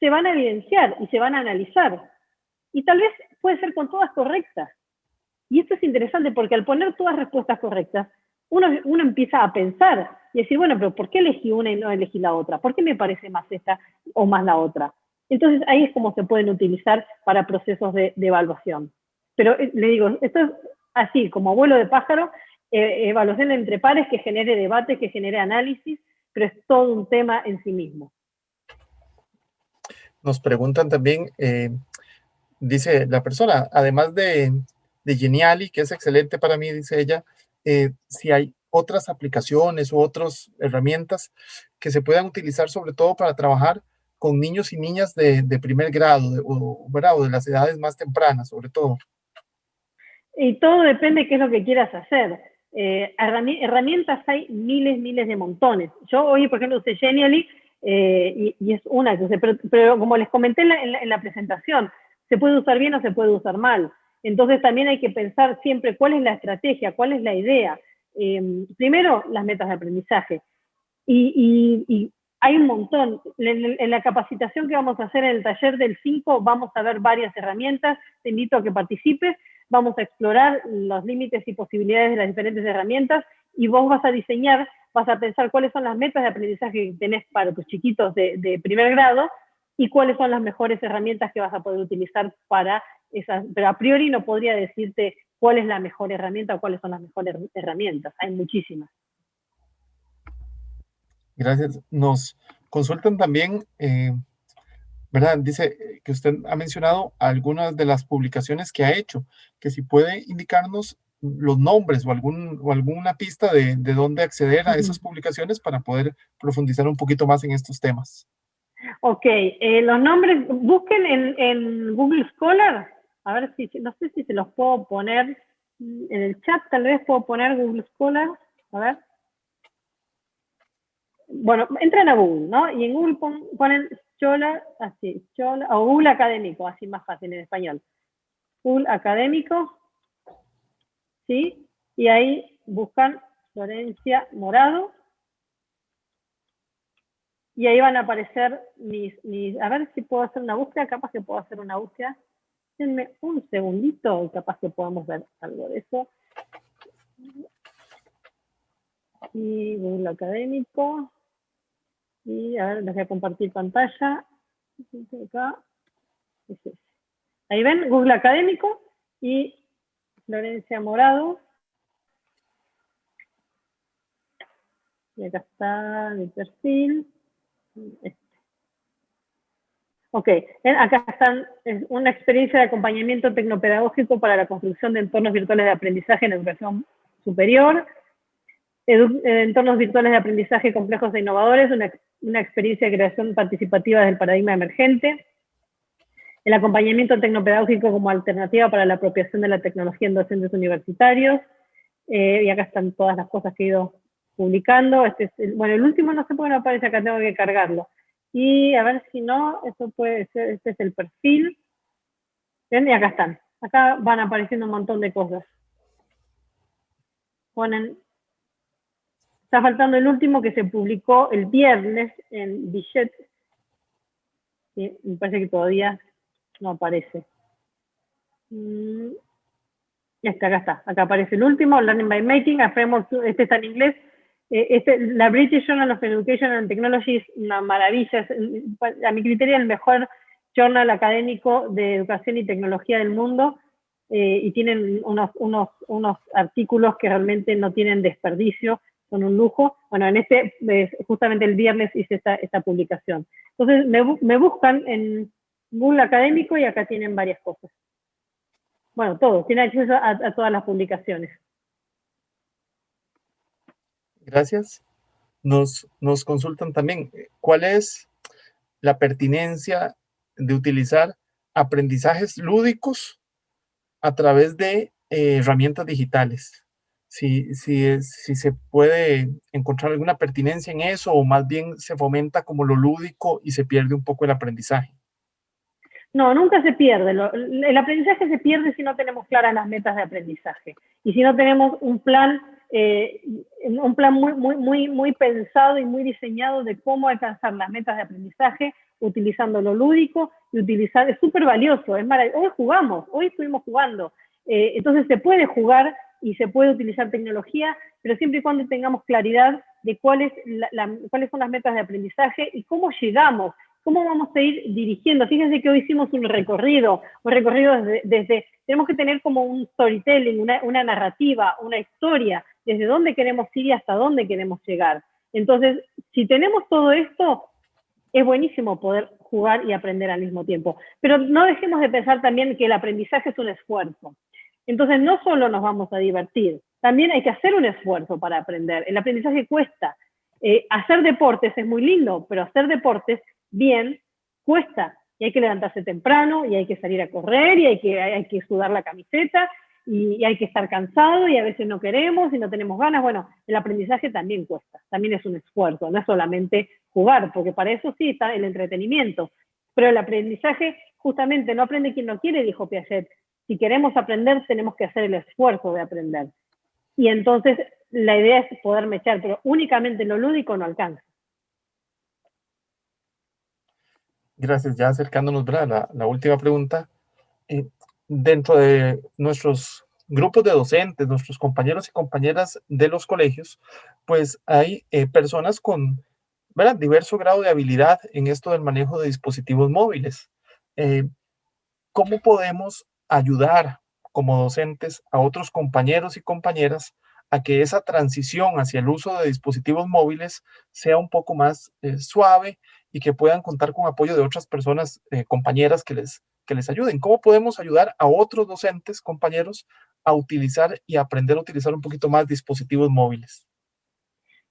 se van a evidenciar y se van a analizar. Y tal vez puede ser con todas correctas. Y esto es interesante porque al poner todas respuestas correctas, uno empieza a pensar y decir, bueno, pero ¿por qué elegí una y no elegí la otra? ¿Por qué me parece más esta o más la otra? Entonces ahí es como se pueden utilizar para procesos de evaluación. Pero le digo, esto es así, como vuelo de pájaro, evaluación entre pares que genere debate, que genere análisis, pero es todo un tema en sí mismo.
Nos preguntan también, dice la persona, además de Geniali, que es excelente para mí, dice ella, si hay otras aplicaciones u otras herramientas que se puedan utilizar sobre todo para trabajar con niños y niñas de primer grado, o de las edades más tempranas, sobre todo.
Y todo depende de qué es lo que quieras hacer. Herramientas hay miles de montones. Yo hoy, por ejemplo, usé Genially y es una que usé, pero como les comenté en la presentación, se puede usar bien o se puede usar mal. Entonces también hay que pensar siempre cuál es la estrategia, cuál es la idea. Primero, las metas de aprendizaje. Y hay un montón. En la capacitación que vamos a hacer en el taller del 5 vamos a ver varias herramientas. Te invito a que participes. Vamos a explorar los límites y posibilidades de las diferentes herramientas y vos vas a diseñar, vas a pensar cuáles son las metas de aprendizaje que tenés para tus chiquitos de primer grado y cuáles son las mejores herramientas que vas a poder utilizar para esas. Pero a priori no podría decirte cuál es la mejor herramienta o cuáles son las mejores herramientas. Hay muchísimas.
Gracias. Nos consultan también, ¿verdad? Dice que usted ha mencionado algunas de las publicaciones que ha hecho, que si puede indicarnos los nombres o alguna pista de dónde acceder a esas publicaciones para poder profundizar un poquito más en estos temas.
Ok, los nombres, busquen en Google Scholar, a ver si, no sé si se los puedo poner en el chat, tal vez puedo poner Google Scholar, a ver. Bueno, entran a Google, ¿no? Y en Google ponen Scholar, así, Scholar, o Google Académico, así más fácil en español. Google Académico, ¿sí? Y ahí buscan Florencia Morado. Y ahí van a aparecer a ver si puedo hacer una búsqueda, capaz que puedo hacer una búsqueda. Denme un segundito, capaz que podamos ver algo de eso. Y Google Académico. Y a ver, les voy a compartir pantalla. Acá. Ahí ven, Google Académico y Florencia Morado. Y acá está mi perfil. Ok, acá están, es una experiencia de acompañamiento tecnopedagógico para la construcción de entornos virtuales de aprendizaje en educación superior, entornos virtuales de aprendizaje complejos e innovadores, una experiencia de creación participativa del paradigma emergente, el acompañamiento tecnopedagógico como alternativa para la apropiación de la tecnología en docentes universitarios, y acá están todas las cosas que he ido publicando. Bueno, el último no sé por qué no aparece acá, tengo que cargarlo. Y a ver si no, eso puede ser, este es el perfil. ¿Ven? Y acá están. Acá van apareciendo un montón de cosas. Ponen, está faltando el último que se publicó el viernes en Billet. Sí, me parece que todavía no aparece. Acá está, acá aparece el último, Learning by Making, a Framework, este está en inglés. La British Journal of Education and Technology es una maravilla, es, a mi criterio el mejor journal académico de educación y tecnología del mundo, y tienen unos artículos que realmente no tienen desperdicio, son un lujo. Bueno, en este, justamente el viernes hice esta publicación. Entonces me buscan en Google Académico y acá tienen varias cosas. Bueno, todo, tiene acceso a todas las publicaciones.
Gracias. Nos consultan también cuál es la pertinencia de utilizar aprendizajes lúdicos a través de herramientas digitales. Si se puede encontrar alguna pertinencia en eso, o más bien se fomenta como lo lúdico y se pierde un poco el aprendizaje.
No, nunca se pierde. El aprendizaje se pierde si no tenemos claras las metas de aprendizaje y si no tenemos un plan muy pensado y muy diseñado de cómo alcanzar las metas de aprendizaje utilizando lo lúdico y utilizar, es súper valioso, es maravilloso. Hoy jugamos, hoy estuvimos jugando, entonces se puede jugar y se puede utilizar tecnología, pero siempre y cuando tengamos claridad de cuáles son las metas de aprendizaje y cómo llegamos, cómo vamos a ir dirigiendo. Fíjense que hoy hicimos un recorrido desde tenemos que tener como un storytelling, una narrativa, una historia, desde dónde queremos ir y hasta dónde queremos llegar. Entonces, si tenemos todo esto, es buenísimo poder jugar y aprender al mismo tiempo. Pero no dejemos de pensar también que el aprendizaje es un esfuerzo. Entonces, no solo nos vamos a divertir, también hay que hacer un esfuerzo para aprender. El aprendizaje cuesta. Hacer deportes es muy lindo, pero hacer deportes bien cuesta. Y hay que levantarse temprano, y hay que salir a correr, y hay que sudar la camiseta, y hay que estar cansado, y a veces no queremos, y no tenemos ganas. Bueno, el aprendizaje también cuesta, también es un esfuerzo, no es solamente jugar, porque para eso sí está el entretenimiento. Pero el aprendizaje, justamente, no aprende quien no quiere, dijo Piaget. Si queremos aprender, tenemos que hacer el esfuerzo de aprender. Y entonces la idea es poder mechar, pero únicamente lo lúdico no alcanza.
Gracias. Ya acercándonos, ¿verdad? La última pregunta. Dentro de nuestros grupos de docentes, nuestros compañeros y compañeras de los colegios, pues hay personas con, ¿verdad?, diverso grado de habilidad en esto del manejo de dispositivos móviles. ¿Cómo podemos ayudar como docentes a otros compañeros y compañeras a que esa transición hacia el uso de dispositivos móviles sea un poco más suave y que puedan contar con apoyo de otras personas, compañeras que les ayuden? ¿Cómo podemos ayudar a otros docentes, compañeros, a utilizar y aprender a utilizar un poquito más dispositivos móviles?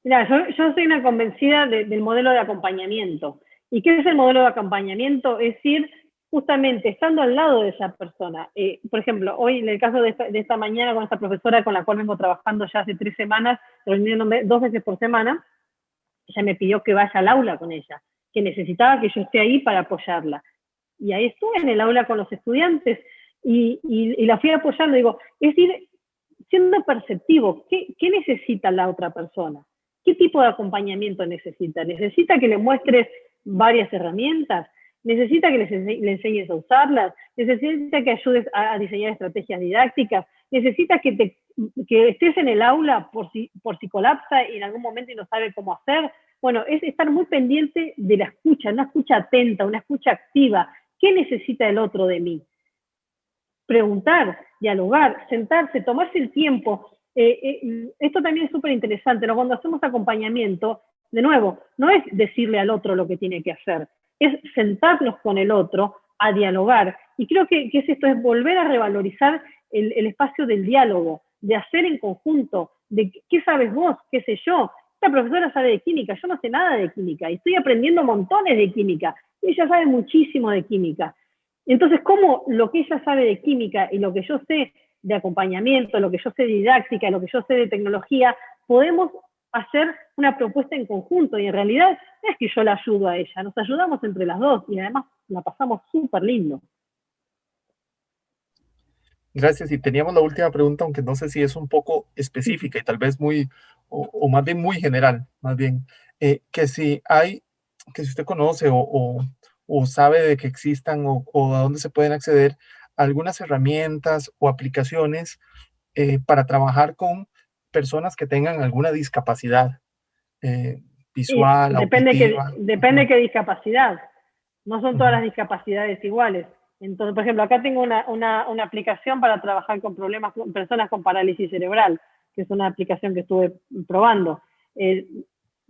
Mira, yo soy una convencida del modelo de acompañamiento. ¿Y qué es el modelo de acompañamiento? Es ir justamente estando al lado de esa persona. Por ejemplo, hoy en el caso de esta mañana con esta profesora con la cual vengo trabajando ya hace 3 semanas, reuniéndome 2 veces por semana, ella me pidió que vaya al aula con ella, que necesitaba que yo esté ahí para apoyarla. Y ahí estuve en el aula con los estudiantes y la fui apoyando. Digo, es ir siendo perceptivo. ¿Qué necesita la otra persona? ¿Qué tipo de acompañamiento necesita? ¿Necesita que le muestres varias herramientas? ¿Necesita que le enseñes a usarlas? ¿Necesita que ayudes a diseñar estrategias didácticas? ¿Necesita que estés en el aula por si colapsa y en algún momento y no sabe cómo hacer? Bueno, es estar muy pendiente de la escucha, una escucha atenta, una escucha activa. ¿Qué necesita el otro de mí? Preguntar, dialogar, sentarse, tomarse el tiempo. Esto también es súper interesante, ¿no? Cuando hacemos acompañamiento, de nuevo, no es decirle al otro lo que tiene que hacer, es sentarnos con el otro a dialogar. Y creo que es esto, es volver a revalorizar el espacio del diálogo, de hacer en conjunto, de qué sabes vos, qué sé yo. Esta profesora sabe de química, yo no sé nada de química, y estoy aprendiendo montones de química, y ella sabe muchísimo de química. Entonces, ¿cómo lo que ella sabe de química y lo que yo sé de acompañamiento, lo que yo sé de didáctica, lo que yo sé de tecnología, podemos hacer una propuesta en conjunto? Y en realidad no es que yo la ayudo a ella, nos ayudamos entre las dos y además la pasamos súper lindo.
Gracias. Y teníamos la última pregunta, aunque no sé si es un poco específica y tal vez muy, o más bien muy general, más bien, que si hay, que si usted conoce o sabe de que existan o a dónde se pueden acceder algunas herramientas o aplicaciones para trabajar con personas que tengan alguna discapacidad eh,
Y
visual, auditiva.
depende qué discapacidad. No son todas
Ujú,
las discapacidades iguales. Entonces, por ejemplo, acá tengo una aplicación para trabajar con problemas con personas con parálisis cerebral, que es una aplicación que estuve probando. Eh,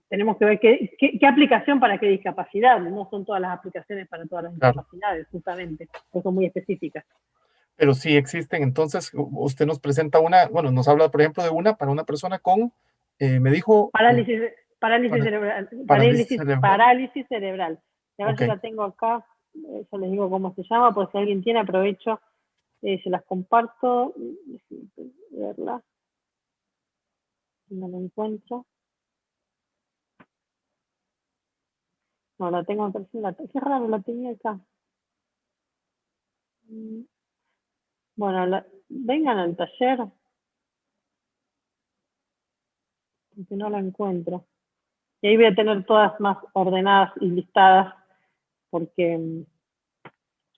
Tenemos que ver qué aplicación para qué discapacidad. No son todas las aplicaciones para todas las
claro.
discapacidades, justamente, porque son muy específicas.
Pero sí existen. Entonces, usted nos presenta una, bueno, nos habla, por ejemplo, de una para una persona con, me dijo,
Parálisis, parálisis
para,
cerebral,
parálisis cerebral.
parálisis cerebral. Y a ver
Ok,
si la tengo acá, yo les digo cómo se llama, pues si alguien tiene, aprovecho, se las comparto, verla, no la encuentro. No, la tengo en persona, qué raro, la tenía acá. Bueno, vengan al taller, porque no la encuentro. Y ahí voy a tener todas más ordenadas y listadas, porque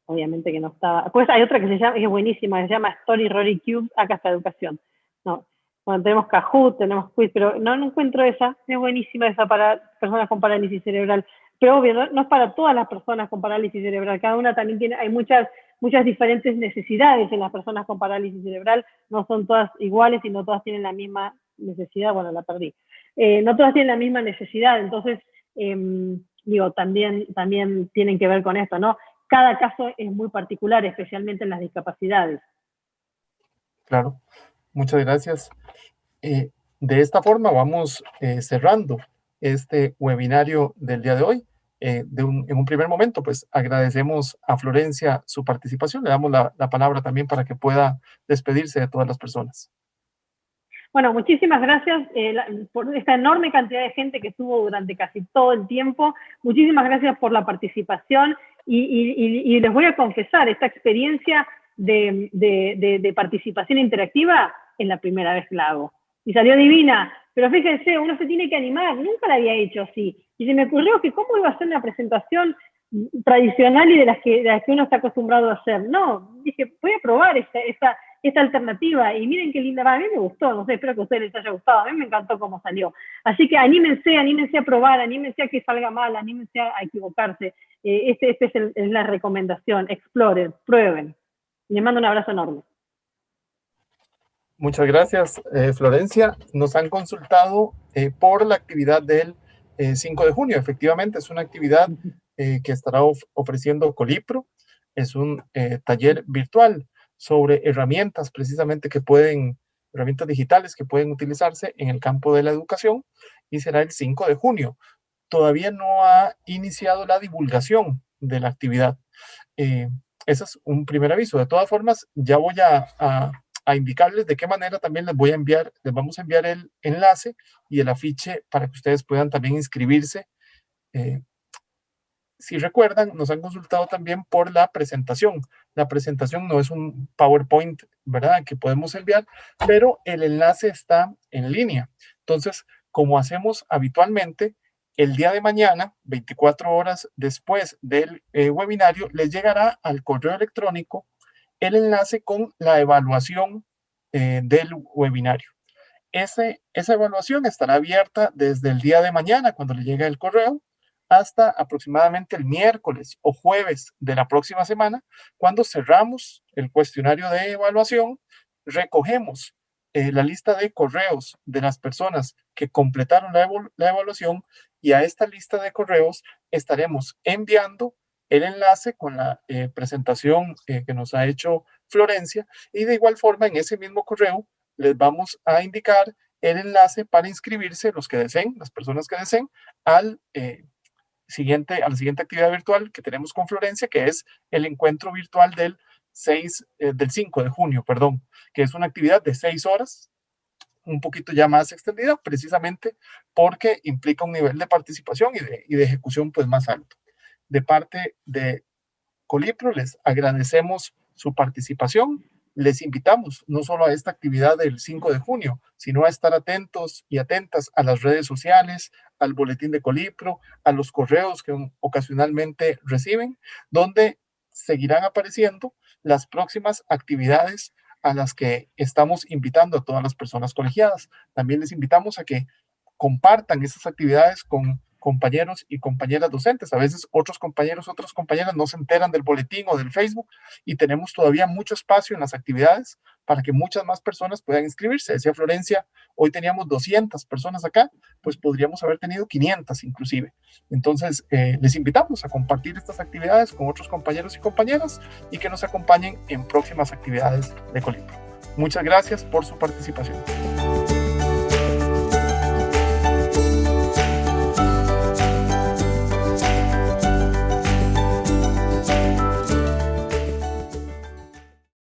obviamente que no estaba. Pues hay otra que se llama, es buenísima, que se llama Story Rory Cube, acá está educación. No, bueno, tenemos Kahoot, tenemos Quiz, pero no encuentro esa, es buenísima esa para personas con parálisis cerebral. Pero obvio, no es para todas las personas con parálisis cerebral, cada una también tiene, hay muchas diferentes necesidades en las personas con parálisis cerebral, no son todas iguales y no todas tienen la misma necesidad, bueno, la perdí. No todas tienen la misma necesidad, entonces, digo, también tienen que ver con esto, ¿no? Cada caso es muy particular, especialmente en las discapacidades.
claro. Muchas gracias. Eh, de esta forma vamos cerrando este webinario del día de hoy. En un primer momento, pues agradecemos a Florencia su participación. Le damos la palabra también para que pueda despedirse de todas las personas.
Bueno, muchísimas gracias por esta enorme cantidad de gente que estuvo durante casi todo el tiempo. Muchísimas gracias por la participación y les voy a confesar, esta experiencia de participación interactiva es la primera vez que la hago. Y salió divina, pero fíjense, uno se tiene que animar, nunca la había hecho así. Y se me ocurrió que cómo iba a ser una presentación tradicional y de las que uno está acostumbrado a hacer. No, dije, voy a probar esta alternativa y miren qué linda va, a mí me gustó, no sé, espero que a ustedes les haya gustado, a mí me encantó cómo salió. Así que anímense a probar, anímense a que salga mal, anímense a equivocarse. Esta es la recomendación, exploren, prueben. Les mando un abrazo enorme.
Muchas gracias, Florencia. Nos han consultado por la actividad del 5 de junio. Efectivamente, es una actividad que estará ofreciendo Colipro. Es un taller virtual sobre herramientas precisamente herramientas digitales que pueden utilizarse en el campo de la educación y será el 5 de junio. Todavía no ha iniciado la divulgación de la actividad. Eh, Ese es un primer aviso. De todas formas, ya voy a indicarles de qué manera también les vamos a enviar el enlace y el afiche para que ustedes puedan también inscribirse. Eh, si recuerdan, nos han consultado también por la presentación. La presentación no es un PowerPoint, ¿verdad? Que podemos enviar, pero el enlace está en línea. Entonces, como hacemos habitualmente, el día de mañana, 24 horas después del webinario, les llegará al correo electrónico el enlace con la evaluación del webinario. Esa evaluación estará abierta desde el día de mañana, cuando le llegue el correo, hasta aproximadamente el miércoles o jueves de la próxima semana, cuando cerramos el cuestionario de evaluación, recogemos la lista de correos de las personas que completaron la evaluación y a esta lista de correos estaremos enviando el enlace con la presentación que nos ha hecho Florencia y de igual forma en ese mismo correo les vamos a indicar el enlace para inscribirse los que deseen, las personas que deseen, al, a la siguiente actividad virtual que tenemos con Florencia, que es el encuentro virtual del 5 de junio, perdón, que es una actividad de 6 horas, un poquito ya más extendida, precisamente porque implica un nivel de participación y de ejecución pues más alto. De parte de Colipro les agradecemos su participación les invitamos no solo a esta actividad del 5 de junio, sino a estar atentos y atentas a las redes sociales, al boletín de Colipro, a los correos que ocasionalmente reciben, donde seguirán apareciendo las próximas actividades a las que estamos invitando a todas las personas colegiadas. También les invitamos a que compartan esas actividades con compañeros y compañeras docentes. A veces otros compañeros, otras compañeras no se enteran del boletín o del Facebook y tenemos todavía mucho espacio en las actividades para que muchas más personas puedan inscribirse. Decía Florencia, hoy teníamos 200 personas acá, pues podríamos haber tenido 500 inclusive. Entonces, les invitamos a compartir estas actividades con otros compañeros y compañeras y que nos acompañen en próximas actividades de Colipro. Muchas gracias por su participación.